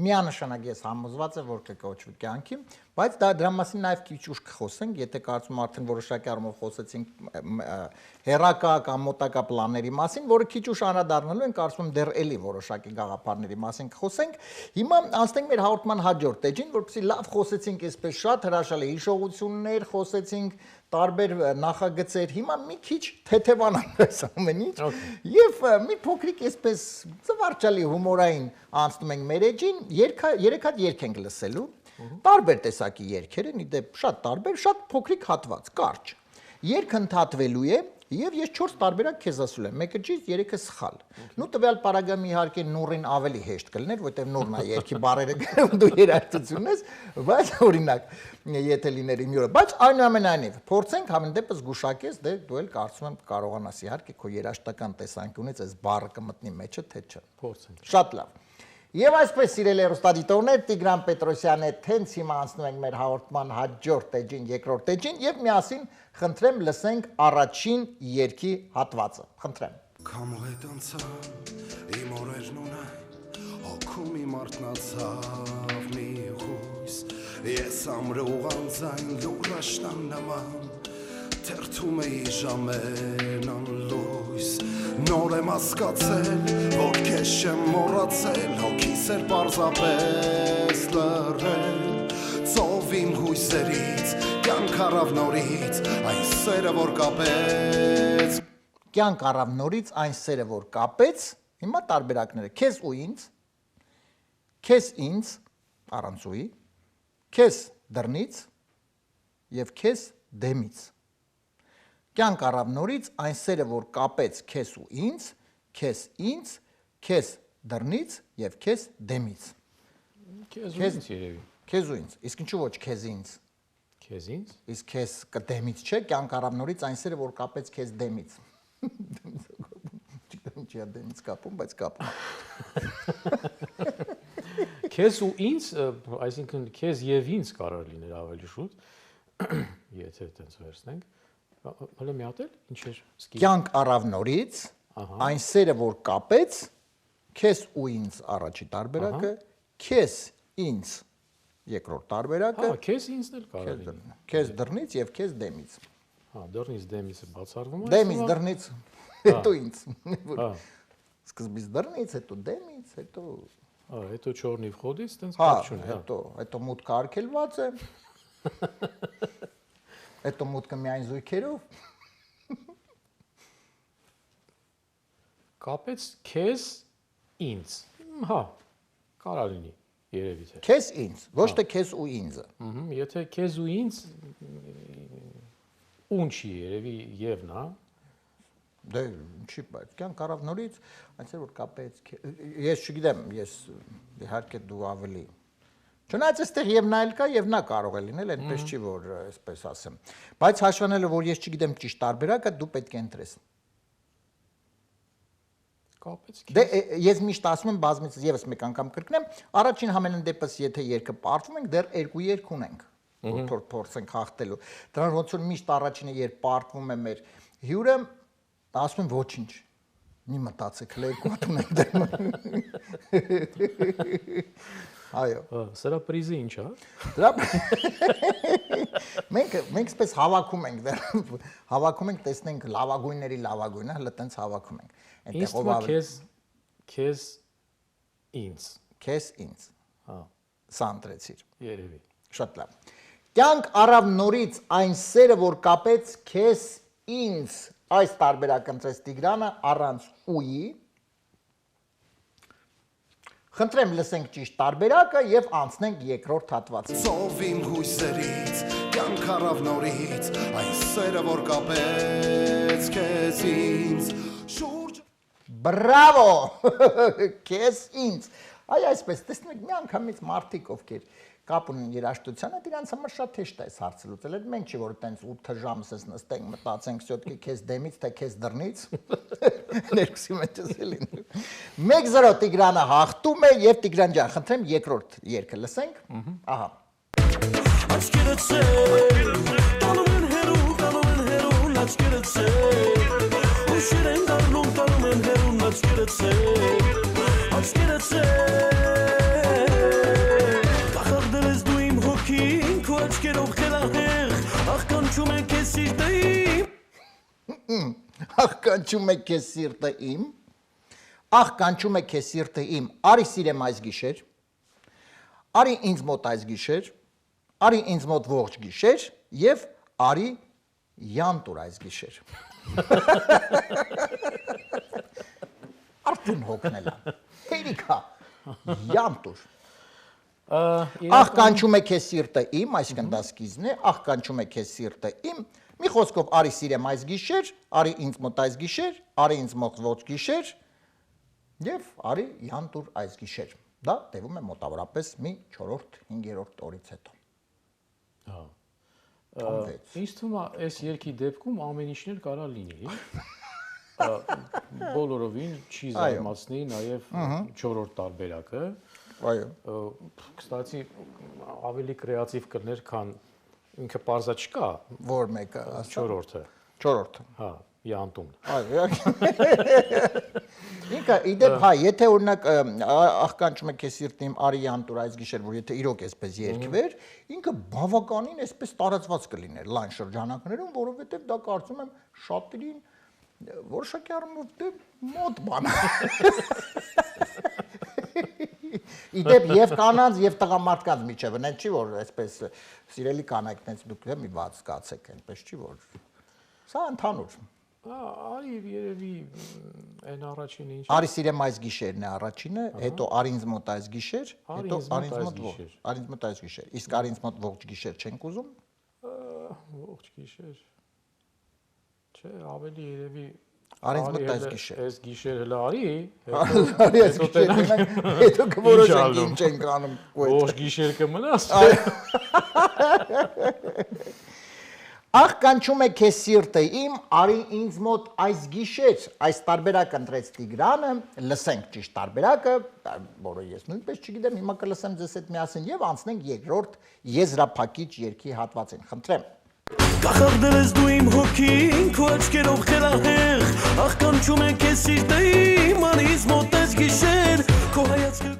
միանշանակ ես համոզված եմ, որ կկոչվի կյանքի, բայց դրա մասին նաեւ քիչ ուշ կխոսենք, եթե կարծում արդեն որոշակի առումով խոսեցինք հերակա կամ մոտակա պլանների մասին, որը քիչ ուշ անդրադառնալու են, կարծում եմ դեռ էլի որոշակի գաղափարների մասին կխոսենք։ Հիմա անցնենք մեր հաղորդման հաջորդ էջին, որպեսզի լավ խոսեցինք այսպես շատ հրաշալի հիշողություններ, խոսեցինք տարբեր նախագծեր, հիմա մի քիչ թեթևանանք այս ամեն ինչ եւ մի փոքրիկ այսպես զվարճալի հումորային անցնում ենք մեր էջին, երեք հատ երգ ենք լսելու, տարբեր տեսակի երգեր են, իդեպ շատ տարբեր, շատ փոքրիկ հատված, կարճ։ Երգը ընդհատվելու է եւ ես 4 տարբերակ քեզ ասում եմ, մեկը ճիշտ, 3-ը սխալ։ Նու տվյալ պարագայում իհարկե նուրին ավելի հեշտ կլներ, որտեղ նուրն է երգի բառերը գրում, դու երաժշտություն ես, բայց օրինակ, եթե լիներ իմ յուրը, բայց այնուամենայնիվ փորձենք համեն դեպս զգուշակես, դե դու էլ կարծում եմ կարողանաս իհարկե քո երաժշտական տեսանկյունից այս բառը կմտնի մեջը, թե չէ։ Փորձենք։ Շատ լավ։ Եվ այսպես սիրելի հեռուստադիտողներ, Տիգրան Պետրոսյանը հենց հիմա անցնում ենք մեր հաղորդման հաջորդ էջին, երկրորդ էջին եւ միասին խնդրեմ լսենք առաջին երգի հատվածը։ Խնդրեմ։ Քամու հետ անցավ իմ օրերն ունայն, հոգում իմ արտնացավ մի հույս, ես ամրը ուղանձայն լուրաշնան նման, թերթում էի ժամեն անլույս, նոր եմ ասկացել, որ քեզ չեմ մոռացել, հոգիս էր պարզապես լռել, ծովին հույսերից, կյանք առավ նորից, այն սերը որ կապեց, կյանք առավ նորից այն սերը որ կապեց, հիմա տարբերակները, քեզ ու ինձ, քեզ ինձ առանց ուի, քեզ դռնից եւ քեզ դեմից։ Կյանք առավ նորից այն սերը որ կապեց քեզ ու ինձ, քեզ դռնից եւ քեզ դեմից։ Քեզ ու ինձ երևի։ Քեզ ու ինձ, իսկ ինչու ոչ քեզ ինձ։ Քեզ ինձ։ Իսկ քեզ դեմից չէ, կյանք առավ նորից այն սերը որ կապեց քեզ դեմից։ Չգիտեմ ինչի է դեմից կապում, բայց կապում։ Քեզ ու ինձ, այսինքն քեզ եւ ինձ կարող լիներ ավելի շուտ, եթե այդպես վերցնենք։ Հələ մի հատ էլ, ինչ էր սկիզբ։ Կյանք առավ նորից, այն սերը որ կապեց քեզ ու ինձ առաջի տարբերակը, քեզ ինձ երկրորդ տարբերակը, հա, քեզ ինձն էլ կարող լինի։ Քեզ դռնից եւ քեզ դեմից։ Հա, դռնից դեմիցը բացառվում է։ Դեմից դռնից, հետո ինձ։ Հա։ Սկզբից դռնից, հետո դեմից, հետո Հետո չորնի վխոդից տենց Հա, կապ չունի, հա։ հետո մուտքը արգելված է։ Հետո մուտքը միայն զույգերով։ Կապեց քեզ ինձ։ Հա, կարա լինի, երևի թե։ Քեզ ինձ, ոչ թե քեզ ու ինձը։ Եթե քեզ ու ինձ ունչի երևի եւն, հա։ Դե ինչի՞ բայց կան կարավ նորից, այնպես որ կապեց ես չգիտեմ, ես իհարկե դու ավելի Չնայած այստեղ եւ նա էլ կա եւ նա կարող է լինել, այնպես չի որ այսպես ասեմ։ Բայց հաշվանելով որ ես չգիտեմ ճիշտ տարբերակը, դու պետք է ընտրես։ Կապեց Դե ես միշտ ասում եմ բազմիցս եւս մեկ անգամ կրկնեմ, առաջին համենայն դեպս եթե երկը պարտվում ենք, դեռ երկու երկ ունենք, որ փորձենք հաղթելու։ Դրանց ոնց որ միշտ առաջինը երբ պարտվում է մեր հյուրը, ասում եմ ոչինչ։ Մի մտածեք, երկու հատ ունենք դեռ։ Այո։ Սրա պրիզը ինչ է։ Դրա մենք սպես հավաքում ենք դեռ հավաքում ենք տեսնենք լավագույնների լավագույնը, հələ տենց հավաքում ենք։ Ինձ թվում է քեզ ինձ։ Քեզ ինձ։ Հա, Սանտրեցիր։ երևի։ Շատ լավ։ Կյանք առավ նորից այն սերը, որ կապեց քեզ ինձ։ Այս տարբերակը ընտրեց Տիգրանը առանց ուի։ Խնդրեմ լսենք ճիշտ տարբերակը եւ անցնենք երկրորդ հատվածին։ Ծով իմ հույսերից, կյանք առավ նորից, այն սերը, որ կապեց քեզ ինձ, շուրջ Բրավո։ Քեզ ինձ։ Այ այսպես տեսնեք մի անգամից մարդիկ ովքեր կապ ունեն երաժշտությանը, դրանց համար շատ հեշտ է այս հարցը լուծել։ Այդ մենք չի որ տենց 8 ժամ սես նստենք, մտածենք всё-таки քեզ դեմից թե քեզ դռնից։ Ներքուսի մեջ է լինում։ 1-0 Տիգրանը հաղթում է եւ Տիգրան ջան, խնդրեմ երկրորդ երգը լսենք։ Ահա։ Աչքերդ տանում են հերուն, աչքերդ ուշեր են դառնում, տանում են հերուն, աչքերդ կախարդել ես դու իմ հոգին, քո աչքերով խելահեղ, ախ կանչում է քեզ սիրտը իմ։ Ախ կանչում է քեզ սիրտը իմ։ Ախ կանչում է քեզ սիրտը իմ։ Արի սիրեմ այս գիշեր։ Արի ինձ մոտ այս գիշեր։ Արի ինձ մոտ ողջ գիշեր եւ արի յանտուր այս գիշեր։ Արդեն հոգնել է։ Հերիքա յանտուր։ Ախ կանչում է քեզ սիրտը իմ, այսինքն դա սկիզբն է, ախ կանչում է քեզ սիրտը իմ։ Մի խոսքով արի սիրեմ այս գիշեր, արի ինձ մոտ այս գիշեր, արի ինձ մոտ ողջ գիշեր եւ արի յանտուր այս գիշեր։ Դա տևում է մոտավորապես մի 4-5-րդ օրից հետո։ Հա։ Ամվեց։ Ինձ թվում է այս երկի դեպքում ամեն ինչներ կարա լինի։ Բոլորովին չի զարմացնի նաև 4-րդ տարբերակը։ Այո։ Կստացի ավելի կրեատիվ կներ, քան ինքը parza չկա, Որ մեկը, 4-րդը։ 4-րդը։ Հա, յանտուն։ Այո։ Ինքը իդեպ հայ, եթե օրինակ ախ կանչում է քեզ սիրտը իմ արի յանտուր այս գիշեր, որ եթե իրոք էսպես երկվեր, ինքը բավականին էսպես տարածված կլիներ լայն շրջանակներում, որովհետև դա կարծում եմ շատերին որոշակի առումով դե մոտ բան է։ Իդեպ եւ կանանց եւ տղամարդկանց միջեւ, այնց չի որ այսպես սիրելի կանայք այնց դուք մի բաց կացեք, այնպես չի որ սա ընդհանուր։ Արի երևի այն առաջինը ինչ։ Արի սիրեմ այս գիշերն է առաջինը, հետո արի ինձ մոտ այս գիշեր, հետո արի ինձ մոտ ողջ, արի ինձ մոտ այս գիշեր։ Իսկ արի ինձ մոտ ողջ գիշեր չենք ուզում։ Ողջ գիշեր։ Չէ, ավելի երևի Արի ինձ մոտ այս գիշեր։ Այս գիշեր հələ արի, Արի այս գիշեր, հետո կորոշենք ինչ ենք անում։ ողջ գիշեր կմնաս։ Ախ կանչում է քեզ սիրտը իմ, արի ինձ մոտ այս գիշեր, այս տարբերակը ընտրեց Տիգրանը, լսենք ճիշտ տարբերակը, որը ես նույնպես չգիտեմ, հիմա կլսեմ ձեզ հետ միասին եւ անցնենք երկրորդ եզրափակիչ երգի հատվածին, խնդրեմ։ Կախարդել ես դու իմ հոգին, քո աչքերով խելահեղ, ախ կանչում է քեզ սիրտը իմ, արի ինձ մոտ այս գիշեր, քո հայացքը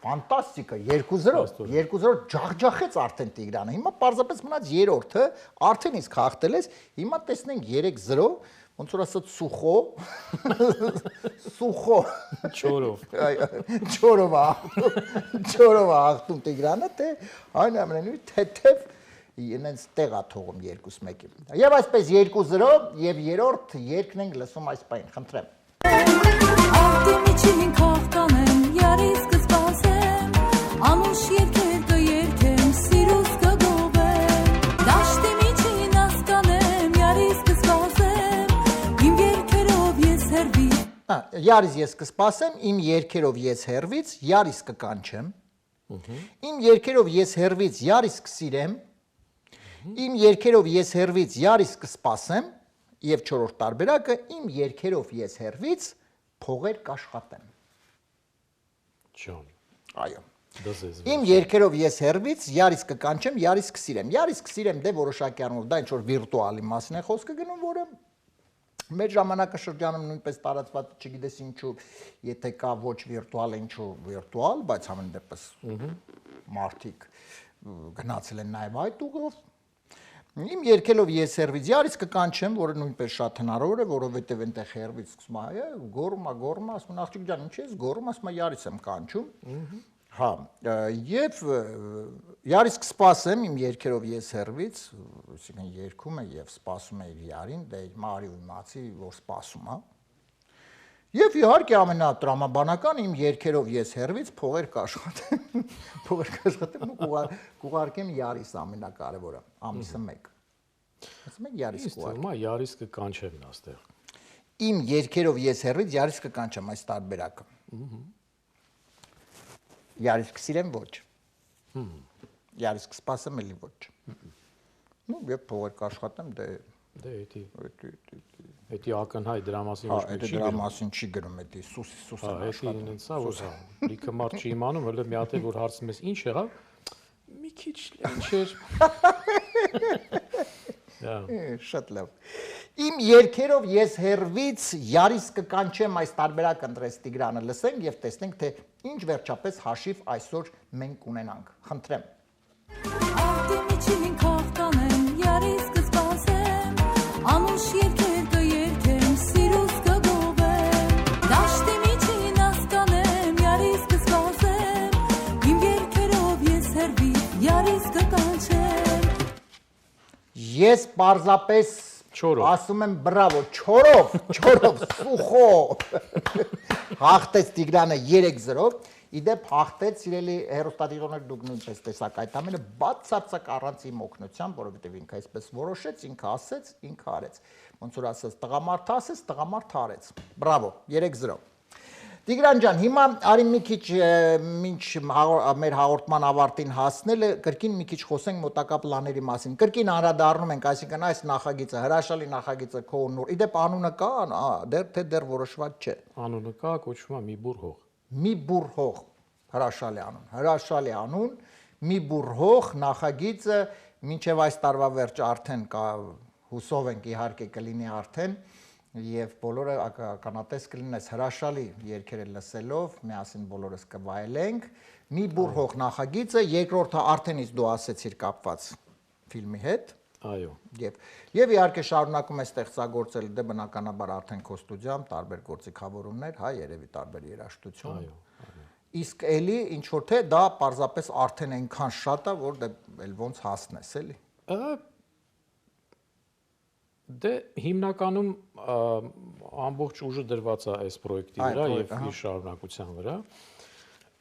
Ֆանտաստիկա, 2-0 ջախջախեց արդեն Տիգրանը։ Հիմա պարզապես մնաց երրորդը, արդեն իսկ հաղթել ես։ Հիմա տեսնենք 3-0, ոնց որ ասած սուխո, սուխո, Չորով։ չորով աղտում Տիգրանը, թե այնուամենայնիվ թեթև ինձ տեղա թողում 2-1-ի։ Եվ այսպես 2-0 եւ երրորդ երգն ենք լսում այս պայն, խնդրեմ։ Արտի միջին քաղկանեմ, յարիս կսպասեմ, անուշ երկեր կերքեմ, սիրուս կգովեմ, դաշտի միջին ասկանեմ, յարիս կսպասեմ, իմ երկերով ես հերվից։ Յարիս ես կսպասեմ, իմ երկերով ես հերվից, յարիս կկանչեմ, իմ երկերով ես հերվից, յարիս կսիրեմ, իմ երկերով ես հերվից, յարիս կսպասեմ, եւ չորրորդ տարբերակը իմ երկերով ես հերվից փողեր կաշխատեմ։ Ջան։ Այո։ Դզես։ Իմ երկերով ես հերվից յարիս կկանչեմ, յարիս կսիրեմ։ Յարիս կսիրեմ դե որոշակի առումով դա ինչ որ վիրտուալի մասին է խոսքը գնում, որը մեր ժամանակաշրջանում նույնպես տարածված, չգիտես ինչու, եթե կա ոչ վիրտուալ, ինչու վիրտուալ, բայց ամեն դեպս մարդիկ գնացել են նաև այդ ուղով։ Իմ երկելով ես հերվից յարիս կկանչեմ, որը նույնպես շատ հնարավոր է, որովհետև այնտեղ հերվից սկսում է, գոռում, ասում աղջիկ ջան, ինչ ես գոռում, ասում յարիս եմ կանչում։ Հա, եւ յարիս կսպասեմ իմ երկերով ես հերվից, այսինքն երգում է եւ սպասում է իր յարին, դե մարի ու իմացի, որ սպասում է։ Եվ իհարկե ամենատրամաբանական իմ երկերով ես հերվից փողեր կաշխատեմ, ու կուղարկեմ յարիս ամենակարևորը, ամիսը 1։ Ասում եք յարիս կուղարկեմ։ Հիմա յարիս կկանչեմ այստեղ։ Իմ երկերով ես հերվից յարիս կկանչեմ այս տարբերակը։ Յարիս կսիրեմ ոչ։ Յարիս կսպասեմ էլի ոչ։ Ну, եւ փողեր կաշխատեմ, դե Էդի ակնհայտ դրա մասին ոչ մի չի գրում։ Դրա մասին չի գրում, էդի սուս աշխատում։ Էդի սա որ լիքը մարդ չի իմանում, հələ մի հատ է որ հարցնում ես ինչ եղավ։ Մի քիչ ինչ էր։ Շատ լավ։ Իմ երկերով ես հերվից յարիս կկանչեմ այս տարբերակը ընտրեց Տիգրանը, լսենք եւ տեսնենք թե ինչ վերջապես հաշիվ այսօր մենք ունենանք։ Խնդրեմ։ Արտի միջին քաղկանեմ, յարիս կսպասեմ, անուշ երկեր կերքեմ, սիրուս կգովեմ, դաշտի միջին ասկանեմ, յարիս կսպասեմ, իմ երկերով ես հերվից, յարիս կկանչեմ։ Ես պարզապես ասում եմ բրավո, չորով, սուխո։ Հաղթեց Տիգրանը 3-0, իդեպ հաղթեց սիրելի հերոստատիտողներ դուք նույնպես տեսակ այդ ամենը բացարձակ առանց իմ օգնության, որովհետև ինքը այսպես որոշեց, ինքը ասեց, ինքը արեց։ Ոնց որ ասած տղամարդը ասեց, տղամարդը արեց։ Բրավո, 3-0։ Տիգրան ջան, հիմա արի մի քիչ մինչ մեր հաղորդման ավարտին հասնելը կրկին մի քիչ խոսենք մոտակա պլանների մասին։ Կրկին անդրադառնում ենք, այսինքն այս նախագիծը, հրաշալի նախագիծը քո նոր։ Իդեպ անունը կա, դեռ որոշված չէ։ Անունը կա, կոչվում է մի բուր հող։ Մի բուր հող, հրաշալի անուն, մի բուր հող նախագիծը մինչև այս տարվա վերջ արդեն կա, հուսով ենք իհարկե կլինի արդեն եւ բոլորը ականատես կլինեն այս հրաշալի երգերը լսելով, միասին բոլորս կվայելենք։ Մի բուր հող նախագիծը, երկրորդը արդեն իսկ դու ասեցիր կապված ֆիլմի հետ։ Այո։ Եվ իհարկե շարունակում է ստեղծագործել դե բնականաբար արդեն քո ստուդիայում տարբեր գործիքավորումներ, հա, երևի տարբեր երաժշտություն։ Այո։ Իսկ էլի ինչ որ թե դա պարզապես արդեն այնքան շատ է, որ դե էլ ոնց հասնես էլի։ Դե հիմնականում ամբողջ ուժը դրված է այս պրոյեկտի վրա եւ իր շարունակության վրա։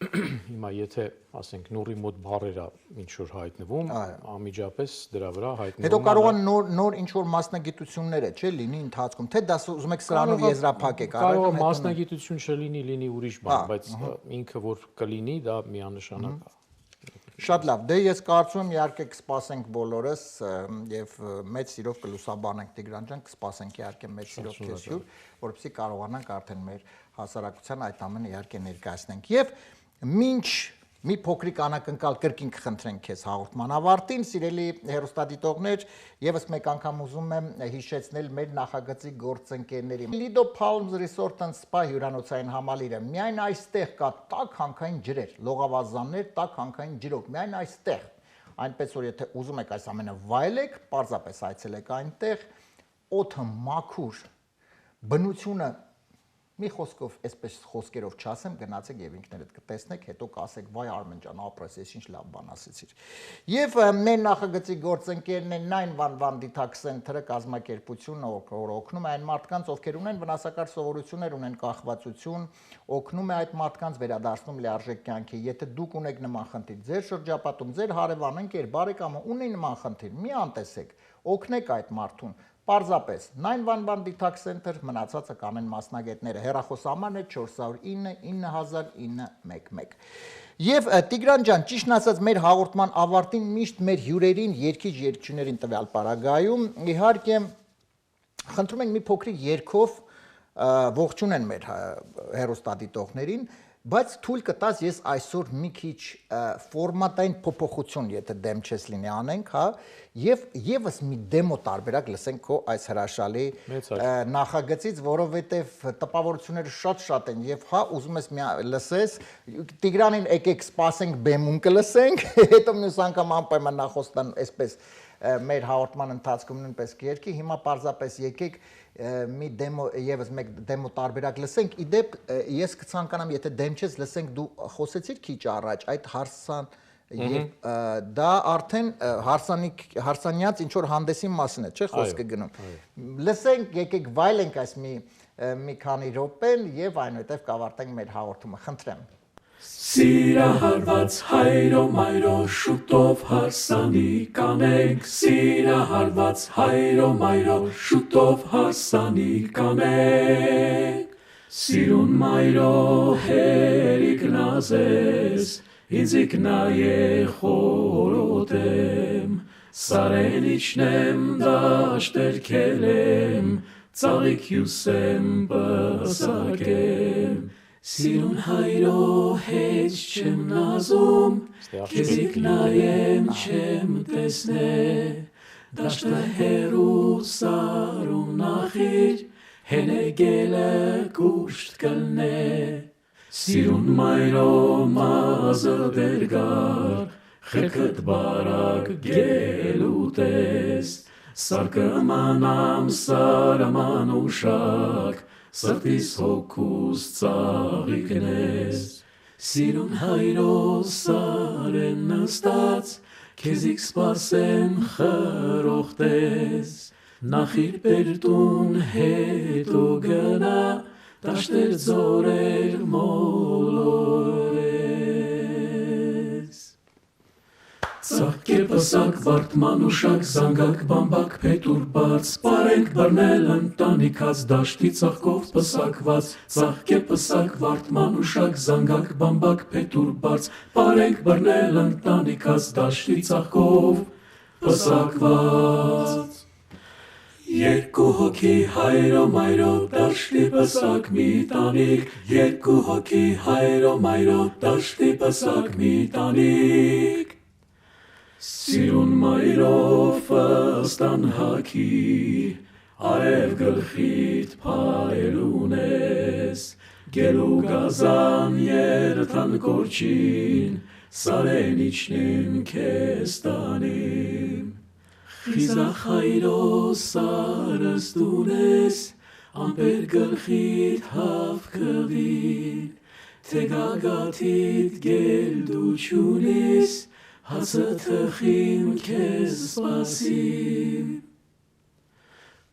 Հիմա եթե ասենք նորի մոտ բառերը ինչ որ հայտնվում, անմիջապես դրա վրա հայտնվում։ Հետո կարող են նոր ինչ որ մասնագիտությունները, չէ՞, լինի ընթացքում, թե դա ուզում եք սրանով եզրափակեք, կարող է մասնագիտություն չլինի ուրիշ բան, բայց ինքը որ կլինի, դա միանշանակ է։ Շատ լավ, դե ես կարծում եմ իհարկե կսպասենք բոլորս եւ մեծ սիրով կլուսաբանենք Տիգրան ջան, կսպասենք իհարկե մեծ սիրով քեզ հյուր, որովհետեւ կարողանանք արդեն մեր հասարակության այդ ամենը իհարկե ներկայացնենք։ Եվ մինչ մի փոքրիկ անակնկալ կրկին կխնդրենք քեզ հաղորդման ավարտին, սիրելի հերոստատիտողներ, եւս մեկ անգամ ուզում եմ հիշեցնել մեր նախագծի գործընկերների Lido Palms Resort and Spa հյուրանոցային համալիրը։ Միայն այստեղ կա տաք հանքային ջրեր, լողավազաններ տաք հանքային ջրով, միայն այստեղ։ Այնպես որ եթե ուզում եք այս ամենը վայելեք, պարզապես այցելեք այնտեղ, օդը մաքուր, բնությունը մի խոսքով, այսպես խոսքերով չասեմ, գնացեք եւ ինքներդ կտեսնեք, հետո կասեք, վայ Արմեն ջան, ապրես, ես ինչ լավ բան ասեցիր։ Եվ մեր նախագծի գործընկերն է 911 Detox Center-ը կազմակերպությունը, որ օգնում է այն մարդկանց, ովքեր ունեն վնասակար սովորություններ, ունեն կախվածություն, օգնում է այդ մարդկանց վերադարձնում լիարժեք կյանքի։ Եթե դուք ունեք նման խնդիր, ձեր շրջապատում, ձեր հարևան, ընկեր, բարեկամը ունի նման խնդիր, մի անտեսեք, օգնեք այդ մարդուն։ Պարզապես 911 Detox Center մնացածը կանեն մասնագետները։ Հեռախոսահամարն է 409 9000 911։ Եվ Տիգրան ջան, ճիշտն ասած, մեր հաղորդման ավարտին միշտ մեր հյուրերին, երգիչ-երգչուներին տվյալ պարագայում, իհարկե, խնդրում ենք մի փոքրիկ երգով ողջունեն մեր հեռուստադիտողներին, բայց թույլ կտաս ես այսօր մի քիչ ֆորմատային փոփոխություն, եթե դեմ չես լինի անենք, հա, եւ եւս մի դեմո տարբերակ լսենք քո այս հրաշալի նախագծից, որովհետեւ տպավորությունները շատ են եւ հա ուզում ես լսես Տիգրանին եկեք սպասենք բեմում կլսենք, հետո մյուս անգամ անպայման նախոստան այսպես մեր հաղորդման ընթացքում նույնպես կերկի, հիմա պարզապես եկեք մի դեմո եւս մեկ դեմո տարբերակ լսենք։ Իդեպ ես կցանկանամ, եթե դեմ չես, լսենք դու խոսեցիր քիչ առաջ այդ հարսան եւ դա արդեն հարսանյաց ինչ որ հանդեսի մասին է, չէ՞ խոսքը գնում։ Լսենք, եկեք վայելենք այս մի քանի րոպեն եւ այնուհետեւ կավարտենք մեր հաղորդումը, խնդրեմ։ Սիրահարված հայրո մայրո շուտով հարսանի կանենք, սիրահարված հայրո մայրո շուտով հարսանի կանենք, սիրուն մայրո հերիք նազես, ինձիկ նայե խորոտեմ, սարեն իջնեմ դաշտեր քելեմ, ծաղիկ հյուսեմ պսակեմ, Սիրուն հայրո հետ չեմ նազում, քեզիկ նայեմ չեմ տեսնե, դաշտը հեռու սարում նախիր, հենեգելը կուշտ կլնե, Սիրուն մայրո մազը դերգար, խելքդ բարակ գելուտես, սարկը մանամ սարման ուշակ, Սրտիս հոգուս ծաղիկնես, Սիրուն հայրո սարեն նստած, Քեզիկ սպասեմ խրոխտես, Նախիր պերտուն հետո գնա, Դաշտեր ձորեր մոլորես, Ծաղկե պսակ վարդման ուշակ, Զանգակ բամբակ փետուր բաց, Պարենք բռնել ընտանիքած, Դաշտի ծաղկով պսակված, Ծաղկե պսակ վարդման ուշակ, Զանգակ բամբակ փետուր բաց, Պարենք բռնել ընտանիքած, Դաշտի ծաղկով պսակված, Երկու հոգի հայրո մայրո, Դաշտի պսակ մի տանիք, Երկու հոգի հայրո մայրո, Դաշտի պսակ մի տանիք, Սիրուն մայրով ըստան հաքի, արև գլխիտ փայլուն ես, գելու գազան երթան կորչին, սարեն իջնեմ քեզ տանիմ, խիզախ հայրո սարս դունես, ամպեր գլխիտ հավքվին, թե գագաթիտ գել դու չունիս, Հացը թխիմ քեզ սպասիմ,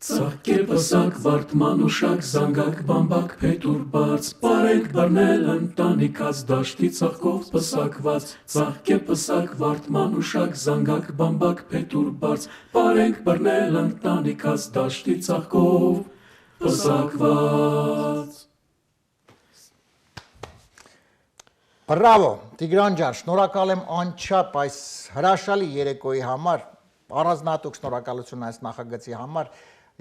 Ծաղկե պսակ վարդման ուշակ, Զանգակ բամբակ փետուր բաց, Պարենք բռնել ընտանիքած, Դաշտի ծաղկով պսակված, Ծաղկե պսակ վարդման ուշակ, Զանգակ բամբակ փետուր բաց, Պարենք բռնել ընտանիքած, Դաշտի ծաղկով պսակված, Բրավո, Տիգրան ջան, շնորհակալ եմ անչափ այս հրաշալի երեկոյի համար, առանձնահատուկ շնորհակալություն այս նախագծի համար։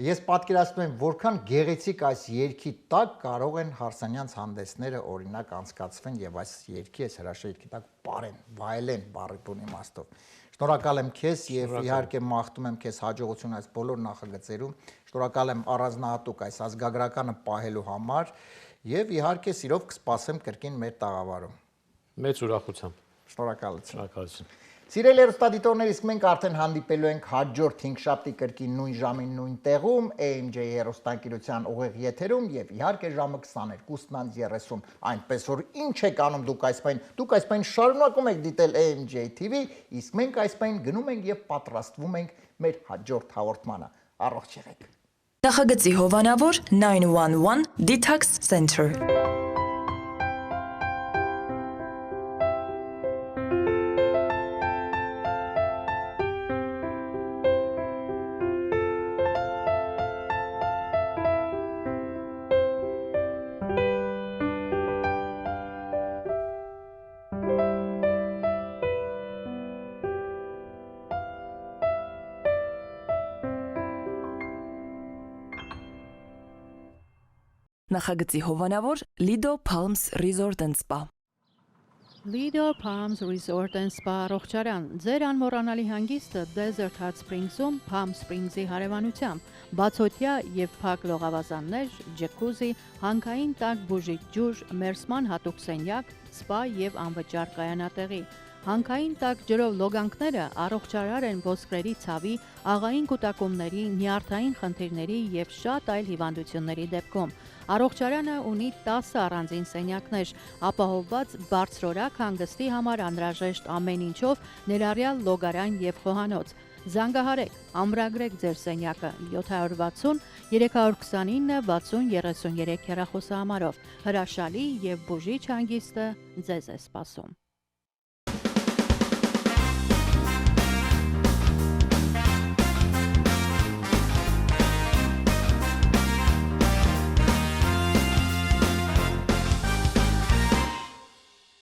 Ես պատկերացնում եմ, որքան գեղեցիկ այս երգի տակ կարող են հարսանյանց հանդեսները օրինակ անցկացվեն եւ այս երգի, այս հրաշալի երգի տակ պարեն, վայելեն բառի բուն իմաստով։ Շնորհակալ եմ քեզ եւ իհարկե մաղթում եմ քեզ հաջողություն այս բոլոր նախագծերում։ Շնորհակալ եմ առանձնահատուկ այս ազգագրականը պահելու համար եւ իհարկե սիրով կսպասեմ կրկին մեր տաղավարում։ Մեծ ուրախությամբ։ Շնորհակալություն։ Շնորհակալություն։ Սիրելի հեռուստադիտողներ, իսկ մենք արդեն հանդիպելու ենք հաջորդ 5 շաբթի կրկին նույն ժամին նույն տեղում AMJ հեռուստաընկերության ուղիղ եթերում եւ իհարկե ժամը 22:30 այնպես որ ինչ եք անում դուք այս պայն շարունակում եք դիտել AMJ TV, իսկ մենք այս պայն գնում ենք եւ պատրաստվում ենք մեր հաջորդ հաղորդմանը։ Առողջ եղեք։ Նախագծի հովանավոր 911 Detox Center Նախագծի հովանավոր Lido Palms Resort and Spa Lido Palms Resort and Spa առողջարան ձեր անմոռանալի հանգիստը Desert Hot Springs-ում Palm Springs-ի հարևանությամբ բացօթյա եւ փակ լողավազաններ, ջեկուզի, հանքային տաք բուժիչ ջուր, մերսման հատուկ սենյակ, սպա եւ անվճար կայանատեղի Հանքային տաք ջրով լոգանքները առողջարար են ոսկրերի ցավի, աղային կուտակումների, նյարդային խնդիրների եւ շատ այլ հիվանդությունների դեպքում։ Առողջարանը ունի 10 առանձին սենյակներ, ապահովված բարձրորակ հանգստի համար անհրաժեշտ ամեն ինչով, ներառյալ լոգարան եւ խոհանոց։ Զանգահարեք, ամրագրեք ձեր սենյակը 760 329 60 33 հեռախոսահամարով։ Հրաշալի եւ բուժիչ հանգիստը ձեզ է սպասում։